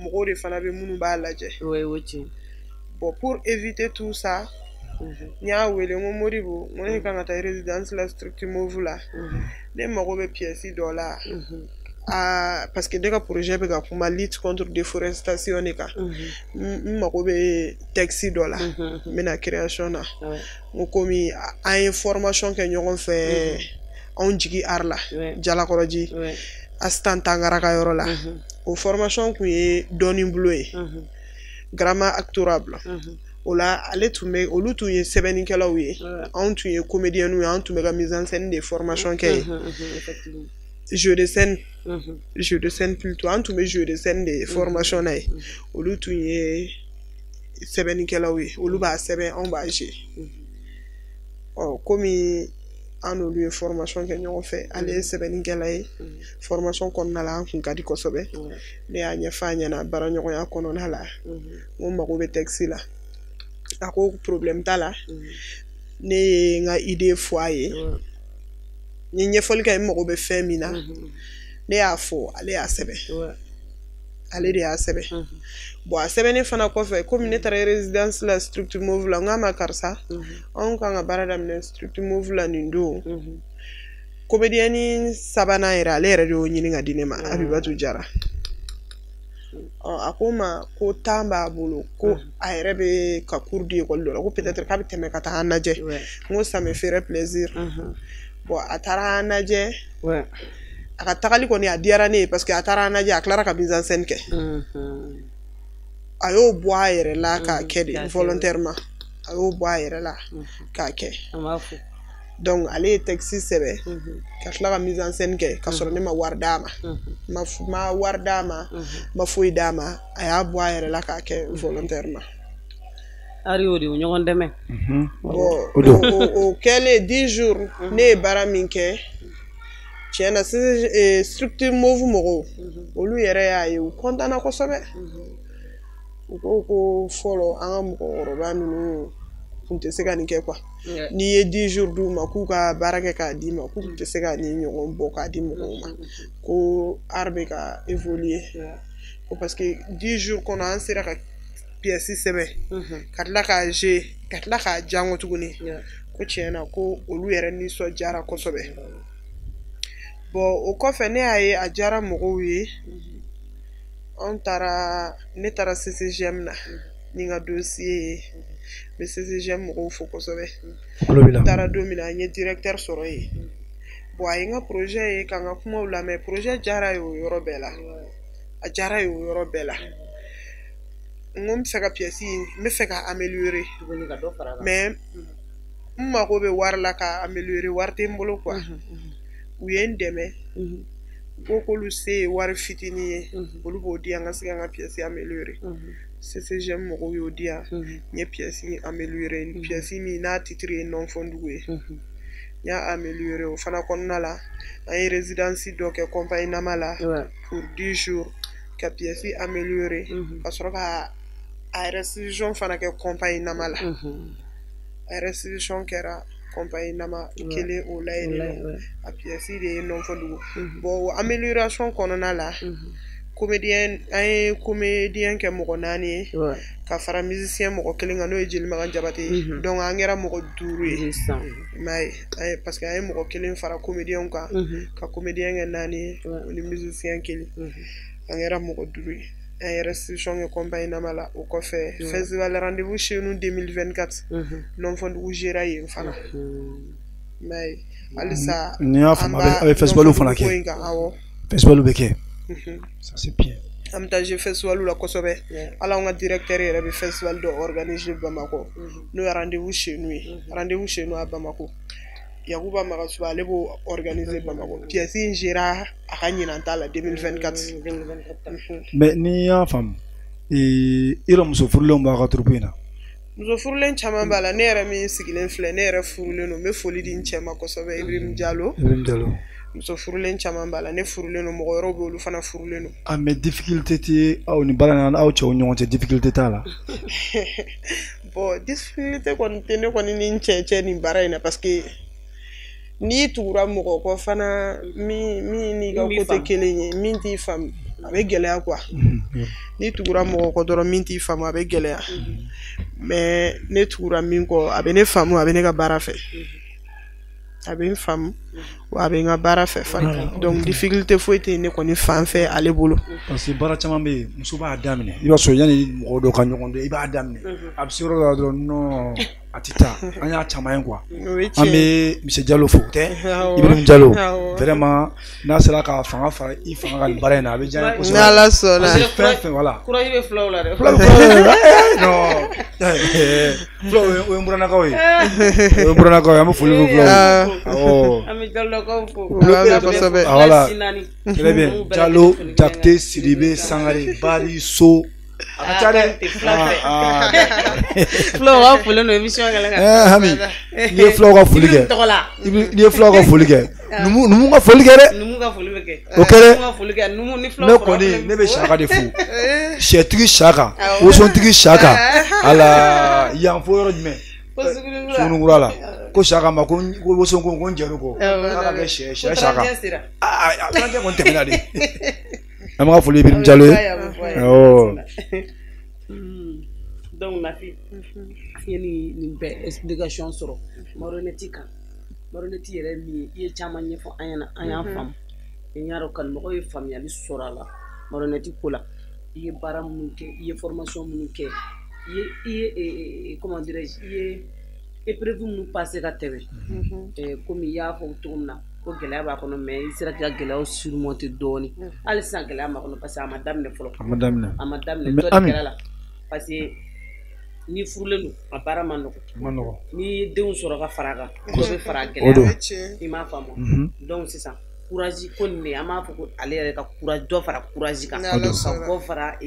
mɔgɔw de fana bɛ minnu b'a lajɛ bon pour éviter tout ça n y'a wele n ko Modibo n ko ne kan ka taa résidence la Strict Move la ne mago bɛ pièce dɔ la parce que ne ka projet bɛ ka kuma lutte contre déforestation de kan n mago bɛ texte dɔ la n bɛna création na n ko komi an ye formation kɛ ɲɔgɔn fɛ anw jigi art la Jalakɔrɔji Astan Tangara ka yɔrɔ la o formation kun ye dɔɔnin bolo ye Grama Actorable o la ale tun bɛ olu tun ye sɛbɛnnikɛlaw ye anw tun ye comédienw ye anw tun bɛ ka mise en scène de formation kɛ jeu de scène plutôt an tun bɛ jeu de scène de formation na ye olu tun ye sɛbɛnnikɛlaw ye olu b'a sɛbɛn anw b'a jouer komi an n'olu ye formation kɛ ɲɔgɔn fɛ ale ye sɛbɛnnikɛla ye formation kɔnɔna la an kun ka di kosɛbɛ ne y'a ɲɛfɔ a ɲɛna baaraɲɔgɔnya kɔnɔna la n ko mago bɛ texte la a ko problème t'a la ne ye n ka idée fɔ a ye n ye ɲɛfɔli kɛ n mago bɛ fɛn min na ne y'a fɔ ale y'a sɛbɛn ale de y'a sɛbɛn bon a sɛbɛnnen fana kɔfɛ komi ne taara résidence la Strict Move la n k'a ma karisa anw kan ka baara daminɛ Strict Move la nin don comédienne sabanan yɛrɛ ale yɛrɛ de y'o ɲini ka di ne ma Abibatu Jara a ko n ma ko temps b'a bolo ko a yɛrɛ bɛ ka cours di école dɔ la ko peut-être k'a bɛ tɛmɛ ka taa an lajɛ n ko ça me ferait plaisir bon a taara an lajɛ a ka tagali kɔni a diyara ne ye parce que a taara an lajɛ a tilara ka mise en scène kɛ a y'o bɔ a yɛrɛ la k'a kɛ de volontairement a y'o bɔ a yɛrɛ la k'a kɛ donc ale ye texte sɛbɛn ka tila ka mise en scène kɛ ka sɔrɔ ne ma wari d'a ma ma wari d'a ma ma foyi d'a ma a y'a bɔ a yɛrɛ la k'a kɛ volontairement ari o de o ɲɔgɔn dɛmɛ bon o kɛlen 10 jours ne ye baara min kɛ tiɲɛna Strict Move mɔgɔw olu yɛrɛ y'a ye u content kosɛbɛ u ko fɔlɔ an ka mɔgɔkɔrɔba ninnu tun tɛ se ka nin kɛ quoi n'i ye 10 jours d'u ma k'u ka baara kɛ k'a d'i ma k'u tun tɛ se ka nin ɲɔgɔn bɔ k'a di mɔgɔw ma ko art bɛ ka évoluer ko parce que 10 jours kɔnɔ an sera ka pièce sɛbɛn ka tila k'a je ka tila k'a jango tuguni ko tiɲɛna ko olu yɛrɛ nisɔndiyara kosɛbɛ bon o kɔfɛ ne y'a ye a diyara mɔgɔw ye ne taara CCGM na ni n ka dossier ye n bɛ CCGM mɔgɔw fo kosɛbɛ n taara don min na n ye directeur sɔrɔ yen bon a ye n ka projet ye ka n ka kumaw lamɛn projet diyara ye o yɔrɔ bɛɛ la a diyara ye o yɔrɔ bɛɛ la n ko n bɛ fɛ ka pièce in n bɛ fɛ ka améliorer mais n mago bɛ wari la ka améliorer wari tɛ n bolo quoi u ye n dɛmɛ ko k'olu se ye wari fitinin ye olu b'o di yan n ka se ka n ka pièce améliorer CCGM mɔgɔw y'o di yan n ye pièce améliorer pièce min n'a titre ye non fondugu ye n y'a améliorer o fana kɔnɔna la an ye résidence dɔ kɛ compagnie nama la pour 10 jours ka pièce améliorer ka sɔrɔ ka a restitution fana kɛ compagnie nama la a restitution kɛra compagnie nama kelen o la yen a pièce de ye non fondugu bon amélioration kɔnɔna la comédien an ye comédien kɛ mɔgɔ 4 ye ka fara musicien mɔgɔ 1 kan n'o ye Jelimagan Jabate ye donc an kɛra mɔgɔ 5 ye parce que an ye mɔgɔ 1 fara comédien kan ka comédien kɛ 4 ye o ni musicien 1 an kɛra mɔgɔ 5 ye an ye restitution kɛ compagnie nama la o kɔfɛ festival rendez-vous chez nous 2024 non fondugu gera yen fana halisa ni y'a faamu a bɛ festival fana kɛ festival bɛ kɛ ça c'est bien an bɛ taa festival la kosɛbɛ ala an ka directeur yɛrɛ bɛ festival dɔ organiser Bamakɔ n'o ye rendez-vous chez nous ye rendez-vous chez nous à Bamakɔ Yakuba Magasuba ale b'o organiser Bamakɔ pièce in gera a ka ɲinan t'a la 2024 mais ni y'a faamu i yɛrɛ muso furulenw b'a ka troupe in na muso furulen caman b'a la ne yɛrɛ min sigilen filɛ ne yɛrɛ furulen don n bɛ foli di n cɛ ma kosɛbɛ Ibrahim Diallo muso furulen caman b'a la ne furulen don mɔgɔ wɛrɛw bɛ olu fana furulen don ah mais difficulté tɛ aw ni baara in na aw cɛw ɲɔgɔn cɛ difficulté t'a la bon difficulté kɔni tɛ ne kɔni ni n cɛ nin baara in na parce que n'i tugura mɔgɔ kɔ fana min n'i ka ko tɛ kelen ye min t'i faamu a bɛ gɛlɛya quoi n'i tugura mɔgɔ kɔ dɔrɔn min t'i faamu a bɛ gɛlɛya mais ne tugura min kɔ a bɛ ne faamu a bɛ ne ka baara fɛ a bɛ n faamu wa a bɛ n ka baara fɛ fana donc difficulté foyi tɛ ne kɔni fan fɛ ale bolo parce que baara caman bɛ yen muso b'a daminɛ i b'a sɔrɔ yanni mɔgɔ dɔw ka ɲɔgɔn dɔn i b'a daminɛ a bɛ se yɔrɔ dɔ la dɔrɔn non a tɛ taa an y'a caman ye quoi an bɛ Monsieur Diallo fo tɛ Ibrahim Diallo vraiment n'a sera ka fanga fara i fanga ka nin baara in na a bɛ diya n ye kosɛbɛ n'Ala sɔnna fɛn fɛn voilà courage bɛ fulaw la dɛ non fulaw o ye n buranakaw ye o ye n buranakaw ye an bɛ foli fo fulaw awɔ an bɛ Diallokaw fo kosɛbɛ voilà très bien Diallo Jakite Sidibe Sangare Bari So a ka ca dɛ fulaw ka foli no émission kɛlɛ kan Hami n'i ye fulaw ka foli kɛ n'i ye fulaw ka foli kɛ numu ka foli kɛ dɛ numu ka foli bɛ kɛ o kɛra ne kɔni ne bɛ Saka de fo sɛtigi Saka wosontigi Saka ala yan fo yɔrɔ jumɛn Sugunukura la ko Saka ma ko woson ko n jɛn'o kɔ k'a ka kɛ sɛ Saka a kilancɛ kɔni tɛmɛna de an b'a ka foli Ibrahim Diallo ye donc Nafi fiye nin bɛɛ explication sɔrɔ marionnette kan marionnette yɛrɛ min ye i ye caman ɲɛfɔ an ɲɛna an y'a faamu n y'a dɔn kanumɔgɔw ye faamuyali sɔrɔ a la marionnette ko la i ye baara minnu kɛ i ye formation minnu kɛ i ye comment dirais-je i ye épreuve minnu passé ka tɛmɛ komi i y'a fɔ cogo min na ko gɛlɛya b'a kɔnɔ mais i sera k'i ka gɛlɛyaw surmonter dɔɔni hali sisan gɛlɛya b'a kɔnɔ parce que a ma daminɛ fɔlɔ a ma daminɛ dɔ de kɛra la parce que ni furulen don a baara ma nɔgɔ n'i ye denw sɔrɔ ka fara kan dɔ bɛ fara gɛlɛya i m'a faamu donc sisan courage ko nin de an b'a fɔ ko ale yɛrɛ ka courage dɔ fara courage kan ka bɔ fara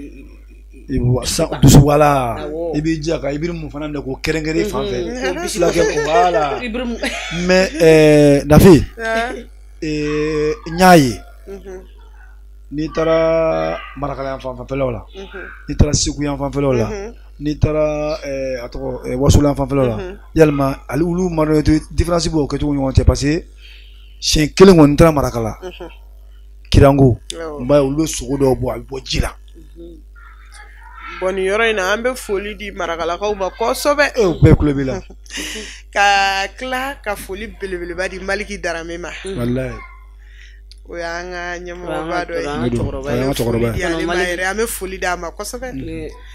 dusu wala i b'i jija ka Ibrahim fana minɛ k'o kɛrɛnkɛrɛn i fan fɛ fulakɛ wala mais Nafi n y'a ye n'i taara Marakala yan fanfɛlaw la n'i taara Segu yan fanfɛlaw la n'i taara a tɔgɔ Wasolo yan fanfɛlaw la yalima ale olu marionnette différence b'o kɛcogo ɲɔgɔn cɛ parce que siɲɛ kelen kɔni n taara Marakala Kirango n b'a ye olu bɛ sogo dɔw bɔ a bɛ bɔ ji la bon nin yɔrɔ in na an bɛ foli di marakalakaw ma kosɛbɛ bɛɛ kulo b'i la ka tila ka foli belebeleba di Maliki Darame ma wallahi o y'an ka ɲɛmɔgɔba dɔ ye an ka cɛkɔrɔba ye an bɛ foli d'a ma kosɛbɛ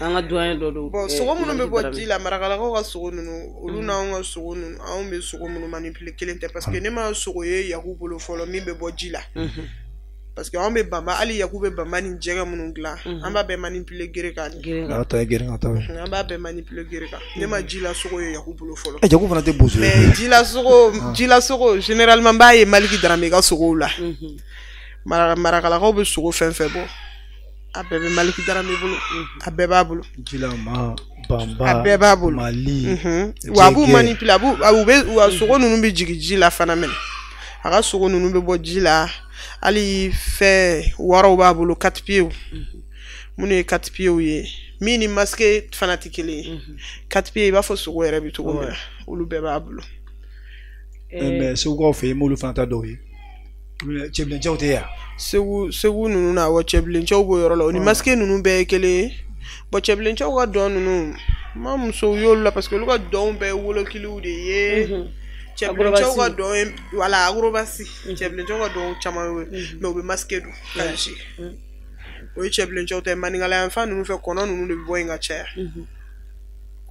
an ka doyen dɔ don bon sogo minnu bɛ bɔ ji la marakalakaw ka sogo ninnu olu n'anw ka sogo ninnu anw bɛ sogo minnu manipule kelen tɛ parce que ne ma sogo ye Yaku bolo fɔlɔ min bɛ bɔ ji la parce que anw bɛ banba hali Yaku bɛ banba ni jɛgɛ minnu dilan an b'a bɛɛ manipule gere kan an b'a bɛɛ manipule gere kan ne ma ji la sogo ye Yaku bolo fɔlɔ Yaku fana tɛ bozo mais ji la sogo généralement b'a ye Maliki Darame ka sogow la marakalakaw bɛ sogo fɛn fɛn bɔ a bɛɛ bɛ Maliki Darame bolo a bɛɛ b'a bolo jilama bamba a bɛɛ b'a bolo mali wa a b'u manipule u ka sogo ninnu bɛ jigin ji la fana mɛnɛ a ka sogo ninnu bɛ bɔ ji la hali fɛn waraw b'a bolo 4 pieds minnu ye 4 pieds ye min ni masque fana tɛ kelen ye 4 pieds i b'a fɔ sogo yɛrɛ bɛ cogo min na olu bɛɛ b'a bolo mais segukaw fɛ yen m'olu fana ta dɔw ye cɛbilencɛw tɛ yan segu ninnu na wa cɛbilencɛw b'o yɔrɔ la o ni masque ninnu bɛɛ ye kelen ye bon cɛbilencɛw ka dɔn ninnu ma musow y'olu la parce que olu ka dɔnw bɛɛ ye wolokiliw de ye cɛbilencɛw ka dɔn ye wala agrobasi cɛbilencɛw ka dɔn caman ye mais u bɛ masque don kansi o ye cɛbilencɛw tɛ maninkala yanfan ninnu fɛ kɔnɔ ninnu de bɛ bɔ yen ka caya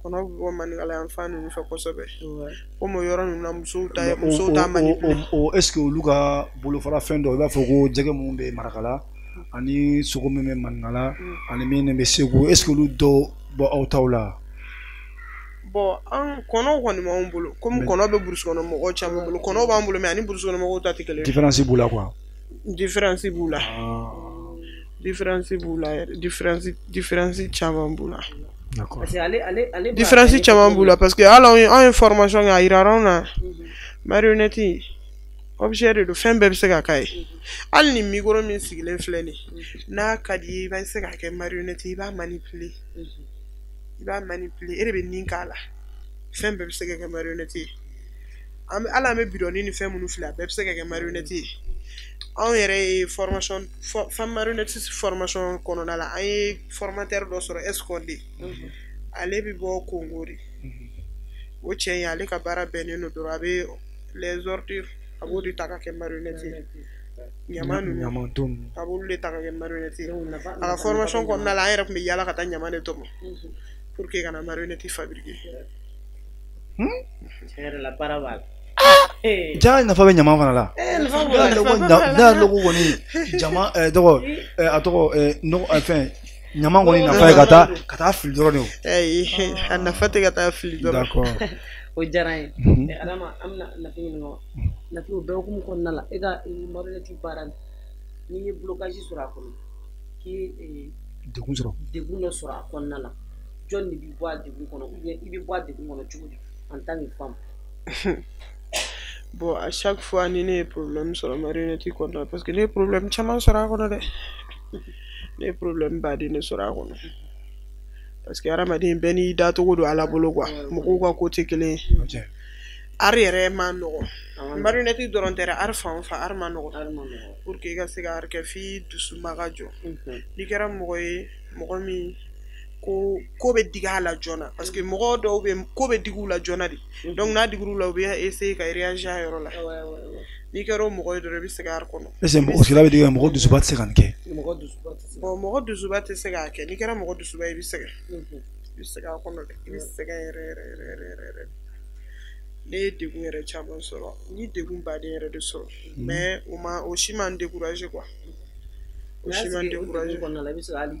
kɔnɔ bɛ bɔ maninkala yanfan ninnu fɛ kosɛbɛ komi o yɔrɔ ninnu na musow ta manipule est ce que olu ka bolofara fɛn dɔ i b'a fɔ ko jɛgɛ minnu bɛ marakala ani sogo min bɛ maninkala ani min bɛ segu est ce que olu dɔ bɔ aw taw la bon an kɔnɔw kɔni b'anw bolo komi kɔnɔ bɛ burusi kɔnɔ mɔgɔw caman bolo kɔnɔw b'an bolo mais ani burusi kɔnɔ mɔgɔw ta tɛ kelen ye différence b'u la quoi différence b'u la différence caman b'u la d'accord différence caman b'u la parce que hali anw ye formation kɛ a yirara anw na marionnette objet de fɛn bɛɛ bɛ se ka k'a ye hali ni micro min sigilen filɛ nin n'a ka di ye i b'a se ka kɛ marionnette i b'a manipuler e de bɛ nin k'a la fɛn bɛɛ bɛ se ka kɛ marionnette ye hali an bɛ bidɔnni ni fɛn minnu filɛ a bɛɛ bɛ se ka kɛ marionnette ye anw yɛrɛ ye formation femme marionnette formation kɔnɔna la an ye formateur dɔ sɔrɔ Esconde ale bɛ bɔ Congo de o cɛ in ale ka baara bɛnnen don dɔrɔn a bɛ les ordures a b'o de ta ka kɛ marionnette ye ɲama ninnu a b'olu de ta ka kɛ marionnette ye a ka formation kɔnɔna la an yɛrɛ tun bɛ yaala ka taa ɲama de tɔmɔ pour que kana marionnette fabriquer yɛrɛ la baara b'a la ja nafa bɛ ɲama fana la n'a logo kɔni jama tɔgɔ a tɔgɔ fɛn ɲama kɔni nafa ye ka taa fili dɔrɔn de o a nafa tɛ ka taa fili dɔrɔn d'accord o diyara n ye adama an bɛna nafi ɲininka nafi o bɛɛ hukumu kɔnɔna la e ka marionnette baara n'i ye blocage sɔrɔ a kɔnɔ k'i ye degun dɔ sɔrɔ a kɔnɔna la jɔn de bɛ bɔ a degun kɔnɔ ou bien i bɛ bɔ a degun kɔnɔ cogo di en tant que femme bon à chaque fois ni ne ye problème sɔrɔ marionnette kɔnɔ parce que ne ye problème caman sɔrɔ a kɔnɔ dɛ ne ye problème baden de sɔrɔ a kɔnɔ parce que hadamaden bɛɛ n'i dacogo don ala bolo quoi mɔgɔw ka ko tɛ kelen ye art yɛrɛ ma nɔgɔn marionnette dɔrɔn tɛ art fan o fan art ma nɔgɔn pour que i ka se ka art kɛ f'i dusu ma ka jɔ n'i kɛra mɔgɔ ye mɔgɔ min ko bɛ digi a la joona parce que mɔgɔ dɔw bɛ ko bɛ digi u la joona de donc n'a digir'u la u bɛ essayer ka réagir a yɔrɔ la n'i kɛra o mɔgɔ ye dɔrɔn i bɛ se ka art kɔnɔ est ce que mɔgɔ sira bɛ digi mɔgɔ dusuba tɛ se ka nin kɛ bon mɔgɔ dusuba tɛ se k'a kɛ n'i kɛra mɔgɔ dusuba ye i bɛ sɛgɛn a kɔnɔ dɛ i bɛ sɛgɛn yɛrɛ ne ye degun yɛrɛ caman sɔrɔ n ye degun baden yɛrɛ de sɔrɔ mais o si ma n décourager quoi o si ma n décourager kɔnɔna la i bɛ se ka hali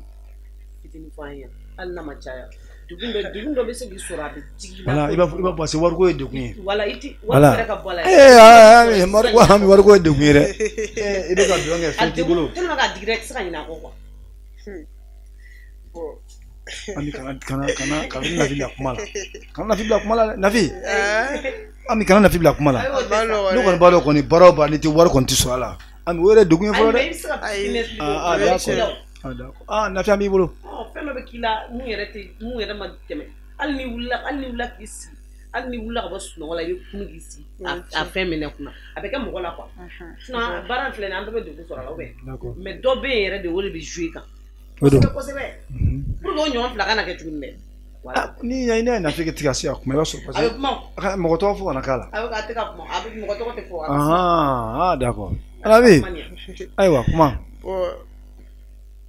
fitinin fɔ an ye hali n'a ma caya degun dɔ bɛ se k'i sɔrɔ a bɛ jigin voilà i b'a fɔ parce que wariko ye degun ye wala i ti wari yɛrɛ ka bɔ a la wariko ye degun ye dɛ i bɛ ka dɔn kɛ fɛn t'i bolo tellement que a digira i tɛ se ka ɲinɛ a kɔ quoi bon Ami kana nafi bila kuma la kana nafi bila kuma la nafi ami kana nafi bila kuma la ne kɔni b'a dɔn kɔni baara o baara ni tɛ wari kɔni tɛ sɔrɔ a la ami o yɛrɛ degun ye fɔlɔ dɛ nafi an b'i bolo fɛn dɔ bɛ k'i la mun yɛrɛ ma tɛmɛ hali ni wulila k'i sigi hali ni wulila ka bɔ sunɔgɔ la i bɛ kunu k'i sigi a fɛn minɛ kunna a bɛ kɛ mɔgɔ la quoi sinon baara in filɛ nin an bɛɛ bɛ degun sɔrɔ a la mais dɔ bɛ yen yɛrɛ de o de bɛ jouer kan kosɛbɛ pour que ɲɔgɔn fila kana kɛ tuguni dɛ ni ya ina na fike tika sia kuma ba so parce que mo to fo na kala a bɛ ka tɛ ka kuma a bɛ mɔgɔ tɔgɔ tɛ fɔ ah d'accord ala bi ayiwa kuma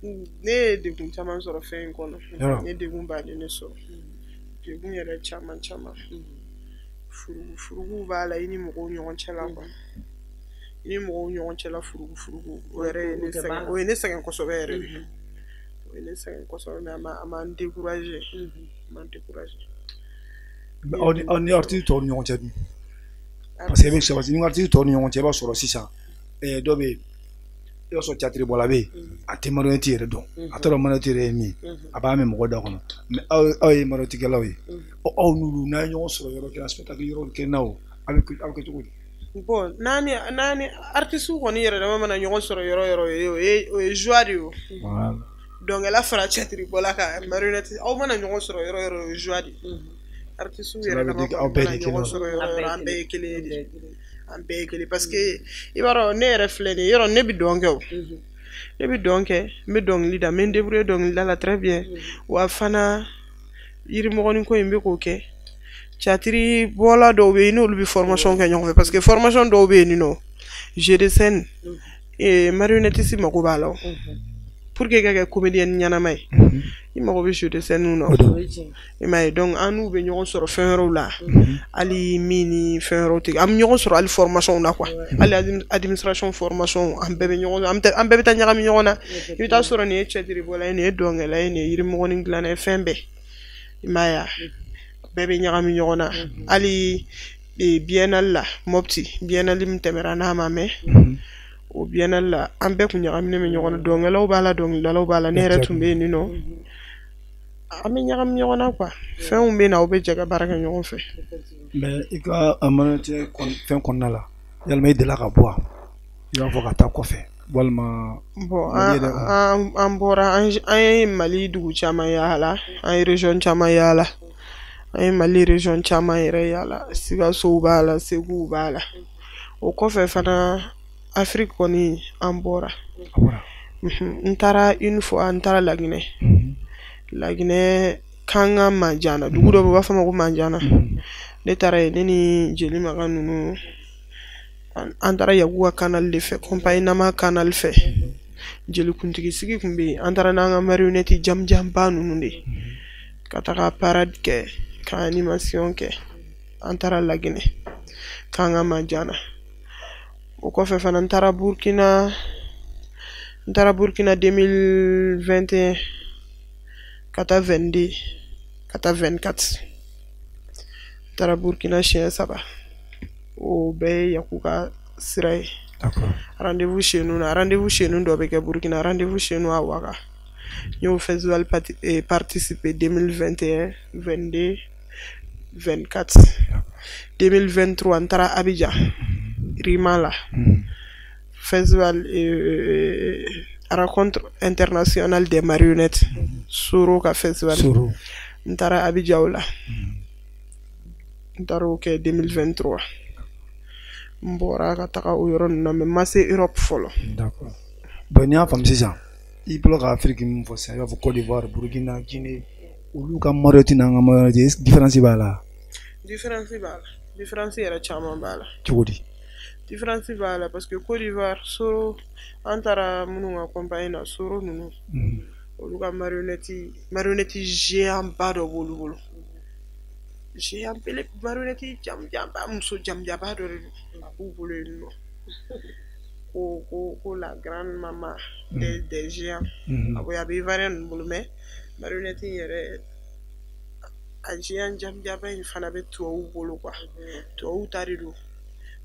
ne ye degun caman sɔrɔ fɛn in kɔnɔ ne degun baden ne sɔrɔ degun yɛrɛ caman furugu b'a la i ni mɔgɔw ɲɔgɔn cɛ la quoi i ni mɔgɔw ɲɔgɔn cɛ la furugu o yɛrɛ ye ne sɛgɛn o ye ne sɛgɛn kosɛbɛ yɛrɛ de o ye ne sɛgɛn kosɛbɛ mais a ma n découragé aw ni artiste tɔw ni ɲɔgɔn cɛ dun parce que i bɛ sɛ parce que ni artiste tɔw ni ɲɔgɔn cɛ i b'a sɔrɔ sisan dɔ bɛ yen i b'a sɔrɔ théâtre bɔla bɛ yen a tɛ marionnette yɛrɛ dɔn a t'a dɔn marionnette yɛrɛ ye min ye a b'a mɛn mɔgɔ da kɔnɔ mais aw ye marionnettekɛlaw ye aw n'olu n'a ye ɲɔgɔn sɔrɔ yɔrɔ kelen spectacle yɔrɔ kelen na o aw bɛ kɛ cogo di. bon n'ani artiste kɔni yɛrɛ dama mana ɲɔgɔn sɔrɔ yɔrɔ o ye joie de ye o dɔnkɛla fara théâtre bɔla kan marionnette aw mana ɲɔgɔn sɔrɔ yɔrɔ o ye joie de artiste yɛrɛ dama mana ɲɔgɔn sɔrɔ yɔrɔ an bɛɛ ye kelen de an bɛɛ ye kelen parce que i b'a dɔn ne yɛrɛ filɛ nin ye yɔrɔ ne bɛ dɔn kɛ o ne bɛ dɔn kɛ n bɛ dɔnkili da n bɛ n débrouiller dɔnkilida la très bien wa fana yirimɔgɔnin ko in bɛ k'o kɛ théâtre bɔla dɔw bɛ yen n'olu bɛ formation kɛ ɲɔgɔn fɛ parce que formation dɔw bɛ yen nɔ jeu de scène marionnettiste mago b'a la o pour que i ka kɛ comédienne ɲɛnama ye i mago bɛ jeu de scène na i m'a ye donc an n'u bɛ ɲɔgɔn sɔrɔ fɛn wɛrɛw la hali min ni fɛn wɛrɛw tɛ an bɛ ɲɔgɔn sɔrɔ hali formation na quoi hali administration formation an bɛɛ bɛ ɲɔgɔn an bɛɛ bɛ taa ɲagami ɲɔgɔn na i bɛ taa sɔrɔ nin ye théâtre bɔla ye nin ye dɔnkɛla ye nin ye yirimɔgɔnin dilanna ye fɛn bɛɛ i m'a ye bɛɛ bɛ ɲagami ɲɔgɔn na hali biennale la Mopti biennale min tɛmɛra n'a ma mɛn o biennale la an bɛɛ kun ɲagaminen bɛ ɲɔgɔn na dɔnkɛlaw b'a la dɔnkilidalaw b'a la ne yɛrɛ tun bɛ yen nɔ an bɛ ɲagami ɲɔgɔn na quoi fɛnw bɛ na aw bɛ jɛ ka baara kɛ ɲɔgɔn fɛ. mais i ka marionnette fɛn kɔnɔna la yalima i delila ka bɔ wa i b'a fɔ ka taa kɔfɛ walima. bon an bɔra an ye Mali dugu caman yaala an ye région caman yaala an ye Mali région caman yɛrɛ yaala Sikaso b'a la Segu b'a la o kɔfɛ fana Afrique kɔni an bɔra n taara une fois n taara Laginɛ Kanga Manjana dugu dɔ bɛ u b'a fɔ ma ko Manjana ne taara yen ne ni Jeli Maga ninnu an taara Yakuba canal de fɛ compagnie Nama canal fɛ jelikuntigi sigi tun bɛ yen an taara n'an ka marionnette jamujanba ninnu de ka taga parade kɛ ka animation kɛ an taara Laginɛ Kanga Manjana o kɔfɛ fana n taara Burkina 2021 ka taa 22 ka taa 24 n taara Burkina siɲɛ 3 o bɛɛ ye Yaku ka sira ye rendez-vous chez nous dɔ bɛ kɛ Burkina rendez-vous chez nous à Ouaga n y'o festival participer 2021 22 24 2023 n taara Abidjan Rima la festival rencontre internationale des marionnettes Soro ka festival n taara Abidjan la n taara o kɛ 2023 n bɔra ka taga o yɔrɔ ninnu na mais n ma se Europe fɔlɔ. d'accord bon n'i y'a faamu sisan i bolo ka Afrique min fɔ sisan i b'a fɔ Côte d'Ivoire Burkina Guinée olu ka marionnette n'an ka marionnette différence b'a la. différence yɛrɛ caman b'a la. cogo di. différence b'a la parce que Côte d'Ivoire Soro an taara minnu ka compagnie na Soro ninnu olu ka marionnette géant ba dɔ b'olu bolo géant bele marionnette jamujanba muso jamujanba dɔ de don a b'u bolo yen nɔ ko la grande maman des géants a bɛ ivoirien ninnu bolo mais marionnette yɛrɛ a géant jamujanba in fana bɛ tubabuw bolo quoi tubabuw ta de don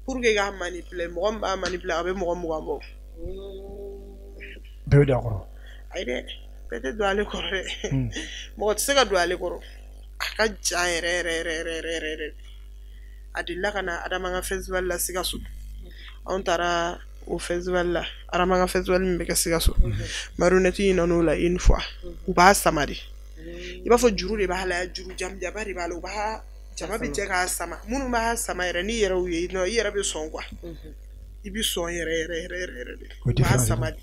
pour que k'a manipuler mɔgɔ min b'a manipuler a bɛ mɔgɔ 20 bɔ. bɛɛ bɛ don a kɔrɔ. ayi dɛ bɛɛ tɛ don ale kɔrɔ dɛ mɔgɔ tɛ se ka don ale kɔrɔ a ka jan yɛrɛ a delila ka na Adama ka festival la Sikaso anw taara o festival la Adama ka festival min bɛ kɛ Sikaso marionnette in nan'o la une fois u b'a sama de i b'a fɔ juru de b'a la juru jamujanba de b'a la u b'a jama bɛ jɛ k'a sama minnu b'a sama yɛrɛ n'i yɛrɛ y'u ye i yɛrɛ bɛ sɔn quoi i bɛ sɔn yɛrɛ de u b'a sama de.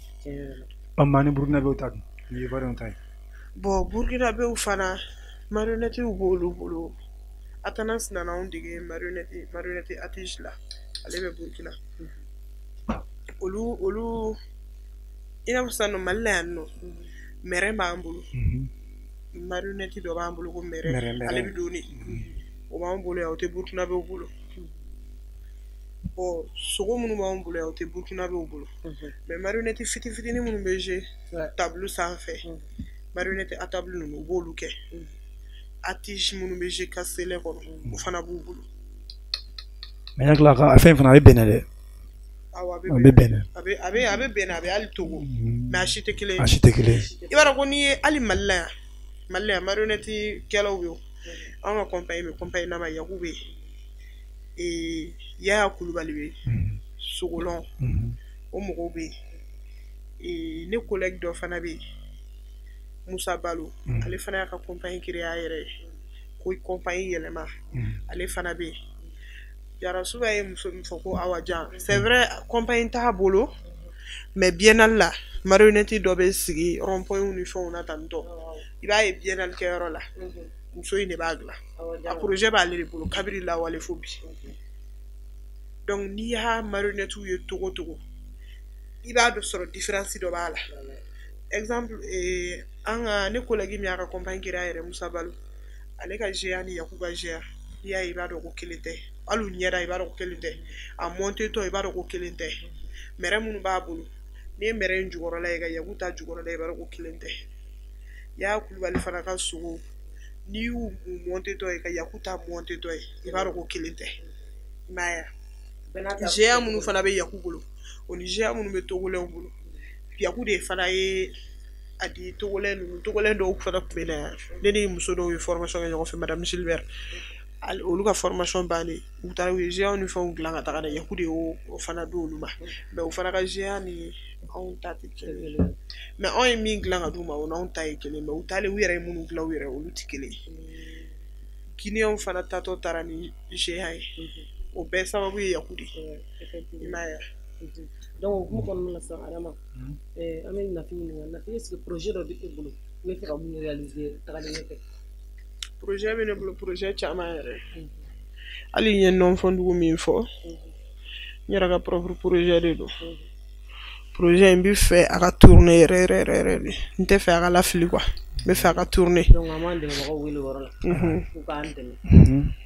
maa ni Burkina bɛ o ta dun ni Ivoirien ta ye. bon Burkina bɛ u fana marionnette b'olu bolo Atanas nana anw dege marionnette attige la ale bɛ Burkina olu ina fɔ sisan nɔ Mali la yan nɔ mɛrɛn b'an bolo marionnette dɔ b'an bolo ko mɛrɛn ale bɛ don ne o b'an bolo yan o tɛ Burkina bɛ u bolo bon sogo minnu b'an bolo yan o tɛ Burkina bɛ u bolo mais marionnette fitinin minnu bɛ jouer tableau sanfɛ marionnette à table ninnu u b'olu kɛ attige minnu bɛ jouer kasɛlɛ kɔnɔ o fana b'u bolo mais yakila a fɛn fana a bɛ bɛnɛ dɛ awɔ a bɛ bɛnɛ a bɛ bɛnɛ a bɛ hali Togo mais a si tɛ kelen a si tɛ kelen i b'a dɔn ko n'i ye hali Mali la yan marionnette kɛlaw bɛ yen anw ka compagnie bɛ compagnie nama Yaku bɛ yen Yaya Kulubali bɛ yen Sogolon o mɔgɔw bɛ yen ne collègue dɔ fana bɛ yen Musa Balo ale fana y'a ka compagnie créé a yɛrɛ ye ko compagnie yɛlɛma ale fana bɛ yen Jarasuba ye muso min fɔ ko Awa Jan c'est vrai compagnie t'a bolo mais biennale la marionnette dɔ bɛ sigi rond-point ni fɛnw na tantɔ i b'a ye biennale kɛyɔrɔ la muso in de b'a dilan a projet b'ale de bolo kabiri lawale fo bi donc n'i y'a marionnette ye togo togo i b'a dɔ sɔrɔ différence dɔ b'a la exemple an ka ne collègue min y'a ka compagnie créé a yɛrɛ Musa Balo ale ka GA ni Yaku ka GA n'i y'a ye i b'a dɔn ko kelen tɛ hali u ɲɛda i b'a dɔn ko kelen tɛ a monté tɔ i b'a dɔn ko kelen tɛ mɛrɛ minnu b'a bolo n'i ye mɛrɛ in jukɔrɔla ye ka Yaku ta jukɔrɔla i b'a dɔn ko kelen tɛ Yaya Kulubali fana ka sogo n'i y'u monté tɔ ye ka Yaku ta monté tɔ ye i b'a dɔn ko kelen tɛ i m'a ye GA minnu fana bɛ Yaku bolo o ni GA minnu bɛ togolɛnw bolo Yaku de fana ye a di togolɛn dɔw fana tun bɛ na yan ne ni muso dɔw ye formation kɛ ɲɔgɔn fɛ madame Gilbert olu ka formation bannen u taara u ye GA ni fɛnw dilan ka taga na Yaku de y'o fana di olu ma mais u fana ka GA ni anw ta tɛ kelen mais anw ye min dilan ka d'u ma o n'anw ta ye kelen mais u taalen u yɛrɛ ye minnu dilan u yɛrɛ olu tɛ kelen ye Guinéens fana tatɔ taara ni GA ye o bɛɛ sababu ye Yaku de i m'a ye donc o kɔnɔna na sisan Adama an bɛ Nafi ɲininka Nafi est-ce que projet dɔ bɛ e bolo i bɛ fɛ ka mun réaliser tagalen ɲɛfɛ projet bɛ ne bolo projet caman yɛrɛ hali n ye nɔnfɔndugu min fɔ n yɛrɛ ka propre projet de don projet in bɛ fɛ a ka tourner yɛrɛ de n tɛ fɛ a ka lafili quoi n bɛ fɛ a ka tourner donc an b'an dɛmɛbagaw wele o yɔrɔ la k'u k'an dɛmɛ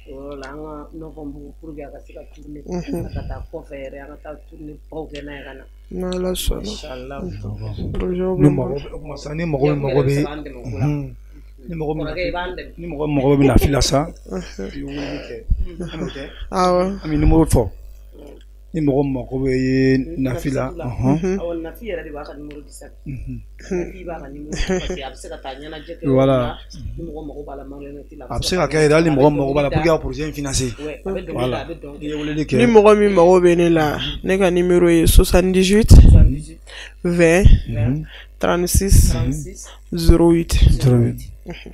o yɔrɔ la an ka nɔnfɔndugu pour que a ka se ka tourner a ka taa kɔfɛ yɛrɛ an ka taa tourner baw kɛ n'a ye ka na n'Ala sɔnna inchallah projet bɛ ni mɔgɔ bɛ ni mɔgɔ mɔgɔ bɛ Nafi la sa i wuli kɛ awɔ an bɛ numéro fɔ ni mɔgɔ mako bɛ Nafi la awɔ Nafi yɛrɛ de b'a ka numéro di sisan Nafi b'a ka numéro parce que a bɛ se ka taa ɲɛnajɛ kɛ voilà ni mɔgɔ mago b'a la marionnette la a bɛ se ka kɛ yɛrɛ hali ni mɔgɔ mago b'a la pour que ka projet in financer voilà i ye weleli kɛ ni mɔgɔ min mago bɛ ne la ne ka numéro ye 78 20 36 08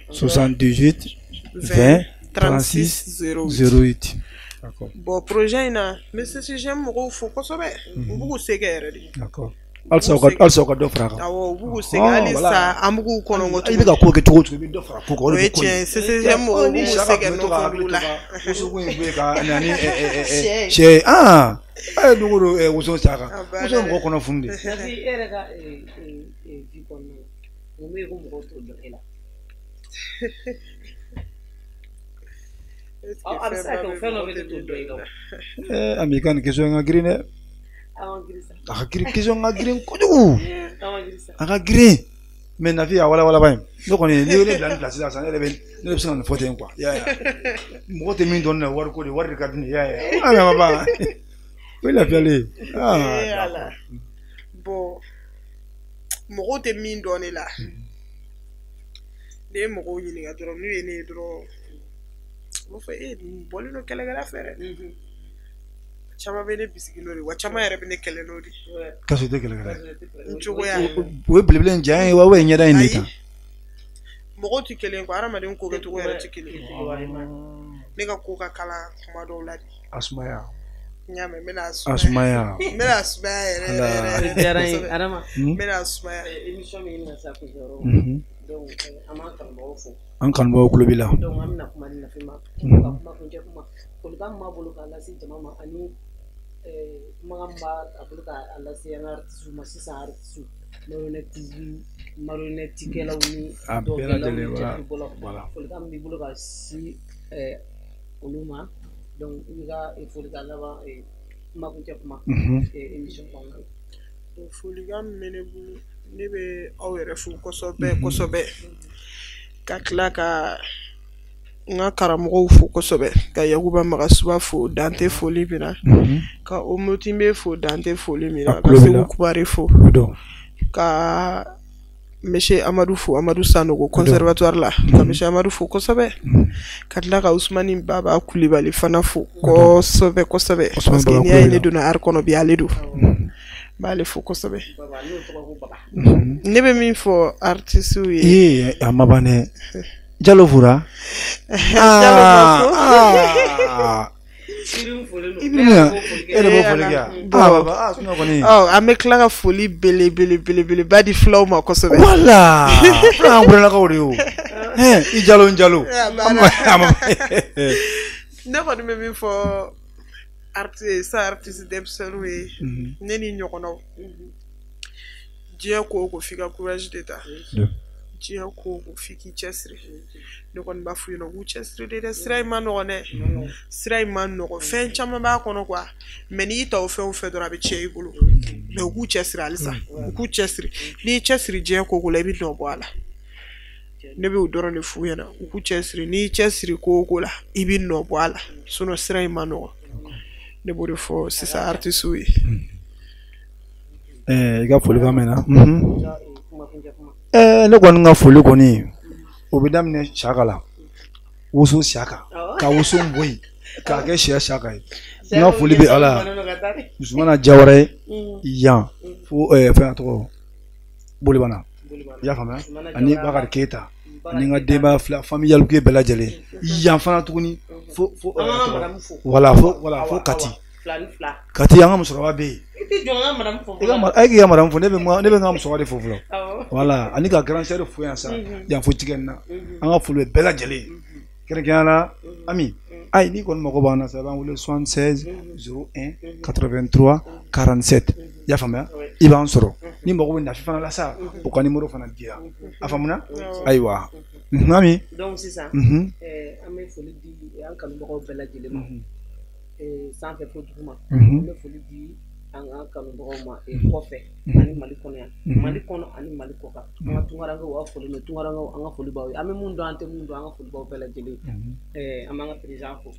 78 20 36 08 d'accord bon projet in na n bɛ CCGM mɔgɔw fo kosɛbɛ u b'u se kɛ yɛrɛ de d'accord halisa u ka dɔ fara a kan awɔ u b'u se kɛ hali sa an b'u kɔnɔ ko i bɛ ka ko kɛ cogo o cogo i bɛ dɔ fara ko kan o ye tiɲɛ ye CCGM mɔgɔw b'u se kɛ nɔnfɔndugu la woso in bɛ ka ani sɛ a ye dogo don woso sa kan woso mɔgɔ kɔnɔ funu de Nafi e yɛrɛ ka vie kɔnɔna na mun bɛ yen ko mɔgɔw t'o dɔn e la a bɛ se ka kɛ o fɛn dɔ bɛ kɛ t'o dɔn e la Ami ka nin question ka girin dɛ a ka girin question ka girin kojugu a ka girin mais Nafi a walawala in ne kɔni n'i ye ne bila ni place la sisan ne bɛ se ka nin fɔ ten quoi mɔgɔ tɛ min dɔn ne wari ko de wari de ka di ne ye a ma ban o ye lafiyalen bon mɔgɔw tɛ min dɔn ne la ne ye mɔgɔw ɲininka dɔrɔn n'u ye ne ye dɔrɔn u b'a fɔ nin bɔlen don kɛlɛkɛla fɛ dɛ caman bɛ ne bisigi n'o de wa caman yɛrɛ bɛ ne kɛlɛ n'o de ka so tɛ kɛlɛkɛla n cogoya o ye belebele in diya ye wa o ye ɲɛda in de kan mɔgɔw tɛ kelen quoi hadamaden ko kɛcogo yɛrɛ tɛ kelen ne ka ko ka kalan kuma dɔw la de a sumaya Nyame me na Asumaya. Me na Asumaya Jaran Adama. Me na Asumaya. Émission mi na sa ko joro. Donc ama kan mo fo. An kan mo kulo bila. Donc amna kuma ni na fima. Kuma ko je kuma. Ko ga ma bolo ka la si jama ma ani magamba abuluka ala si an artisu masisa artisu. Marionnette kela uni do kela voilà. Ko ga mi bolo ka si oluma. Donc il il faut que là-bas et ma kuma émission comme donc foligam menebu ne be aw yɛrɛ fo kosɛbɛ ka tila ka nga karamɔgɔw fo kosɛbɛ ka Yakuba Magasuba fo Dante foli mina ka Omotimbe fo Dante foli mina ka Segu Kubare fo ka Monsieur Amadou fo Amadou Sanogo conservatoire la ka Monsieur Amadou fo kosɛbɛ ka tila ka Ousmane Baba Kulibali fana fo kosɛbɛ parce que ni ya ne donna ar kono bi ale do bale fo kosɛbɛ ne be min fɔ artiste ye amabane Jalo Fura an bɛ tila ka foli belebeleba di filaw ma kosɛbɛ wala an buralakaw de yo i Jalo ne kɔni bɛ min fɔ artiste denmisɛnninw ye ne ni ɲɔgɔnnaw diɲɛ ko o ko f'i ka courage de ta diɲɛ ko o ko f'i k'i cɛsiri ne kɔni b'a f'u ɲɛna u k'u cɛsiri de dɛ sira in ma nɔgɔn dɛ sira in ma nɔgɔn fɛn caman b'a kɔnɔ quoi mais n'i y'i ta o fɛn o fɛn dɔrɔn a bɛ tiɲɛ i bolo mais u k'u cɛsiri halisa u k'u cɛsiri n'i y'i cɛsiri diɲɛ ko o ko la i bɛ nɔ bɔ a la ne bɛ o dɔrɔn de f'u ɲɛna u k'u cɛsiri n'i y'i cɛsiri ko o ko la i bɛ nɔ bɔ a la sinon sira in ma nɔgɔn ne b'o de fɔ sisan artiste ye i ka foli ka mɛn na ne kɔni ka foli kɔni o bɛ daminɛ Saka la woso Saka ka woso bɔ yen k'a kɛ sɛ Saka ye n ka foli bɛ Ala Usumana Jawara yan fo fɛn tɔgɔ Bolibana i y'a faamuya ani Bakari Keita ani n ka denbaya familial bɛɛ lajɛlen yan fana tuguni fo Kati Kati an ka musokɔrɔba bɛ yen ai k'i ka madame fo ne bɛ n ka musokɔrɔba de fo fɔlɔ voilà ani ka grand sœur fo yan sa yan fo tigɛ nin na an ka foli bɛ bɛɛ lajɛlen kɛrɛnkɛrɛnya la Ami ayi n'i kɔni mago b'an na sa i b'an wele 76 01 83 47 i y'a faamuya i b'an sɔrɔ ni mago bɛ Nafi fana la sa o ka numéro fana dira a faamuna ayiwa Ami donc sisan an bɛ foli di an kanubagaw bɛɛ lajɛlen ma sanfɛ fo duguma an bɛ foli di an ka kanubagaw ma kɔfɛ ani Mali kɔnɔ yan Mali kɔnɔ ani Mali kɔ kan an ka tunkarankew b'a foli mɛ tunkarankew an ka foli b'aw ye an bɛ mun dɔn an tɛ mun dɔn an ka foli b'aw bɛɛ lajɛlen an b'an ka président fo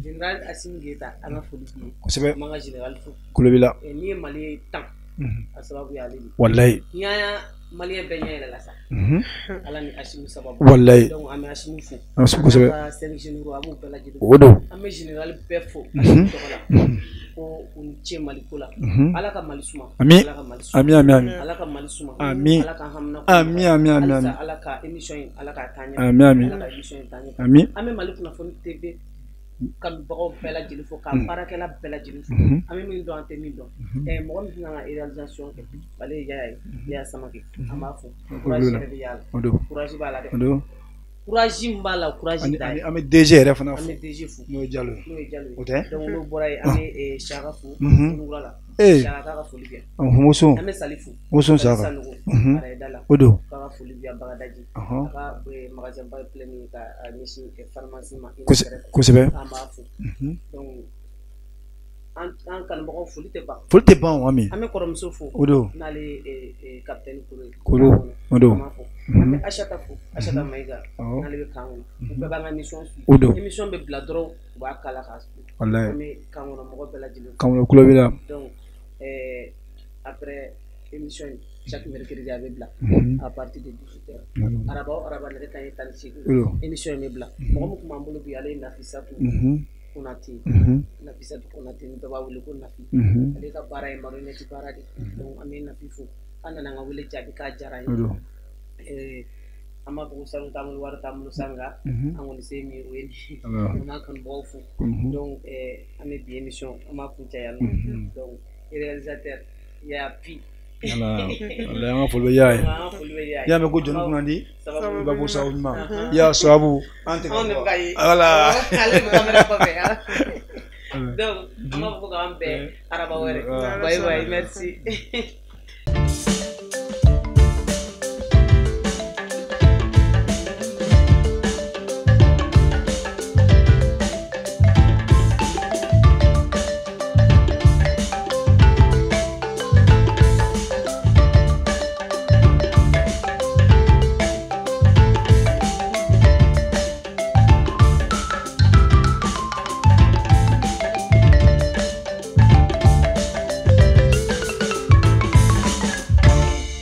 général Assimi Goïta an ka foli b'i ye kosɛbɛ an b'an ka général fo kulo b'i la n'i ye Mali ye 10 a sababu y'ale de wallahi n'i y'a Malien bɛɛ ɲɛ yɛlɛ la sa Ala ni Assimi sababu wallahi donc an bɛ Assimi fo kosɛbɛ an ka 5 généraux an b'u bɛɛ lajɛlen o don an bɛ général bɛɛ fo tɔgɔ la ko u ni ce Mali ko la Ala ka Mali suma ami Ala ka Mali suma Ala ka Mali suma Ala ka hamina ami Ala ka émission in Ala ka taa ɲɛ ami Ala ka émission in taa ɲɛ ami an bɛ Mali kunnafoni TV kanubagaw bɛɛ lajɛlen fo ka baarakɛla bɛɛ lajɛlen fo an bɛ min dɔn an tɛ min dɔn mɔgɔ min kan ka réalisation kɛ ale ye Yaya ye Yaya Samake an b'a fo courage yɛrɛ bɛ y'a la courage b'a la dɛ courage min b'a la courage t'a ye an bɛ DG yɛrɛ fana fo an bɛ DG fo n'o ye Jalo ye o tɛ donc n'o bɔra yen an bɛ Saka fo Kounoura la Saka ka foli bɛ Woso an bɛ Sali fo Woso Saka Arayida la o don ka foli bɛ Bagadaji a ka magasin ba filɛ nin ye ka ɲɛsin pharmacie ma kosɛbɛ an b'a fo donc an kanubagaw foli tɛ ban Ami an bɛ kɔrɔmuso fo o don n'ale capitaine Kolo o don an bɛ Asata fo Asata Mayiga n'ale bɛ kan kɔnɔ u bɛɛ b'an ka émission o don émission bɛ bila dɔrɔn u b'a kala k'a sigi wallahi an bɛ kan kɔnɔ mɔgɔ bɛɛ lajɛlen kan kɔnɔ kulo b'i la donc après émission chaque mercredi a bɛ bila à partir de 18h araba nɛgɛ kanɲɛ 18 émission in bɛ bila mɔgɔ min tun b'an bolo bi ale ye Nafisatu Konate Nafisatu Konate ni bɛɛ b'a wele ko Nafi ale ka baara ye marionnette baara de donc an bɛ Nafi fo an nana an ka wele jaabi k'a diyara an ye an b'a fɔ ko sanu t'an bolo wari t'an bolo sanga an kɔni se min o ye nin an b'a kanubagaw fo donc an bɛ bi émission an b'a kuncɛ yan nɔ donc réalisateur Yapi ala an ka foli bɛ yaa ye i y'a mɛn ko jɔnni kunna di ba ko sababu ɲuman i y'a sababu an tɛ voilà ale bɛ kamera kɔfɛ donc an b'a fɔ k'an bɛn araba wɛrɛ bye bye merci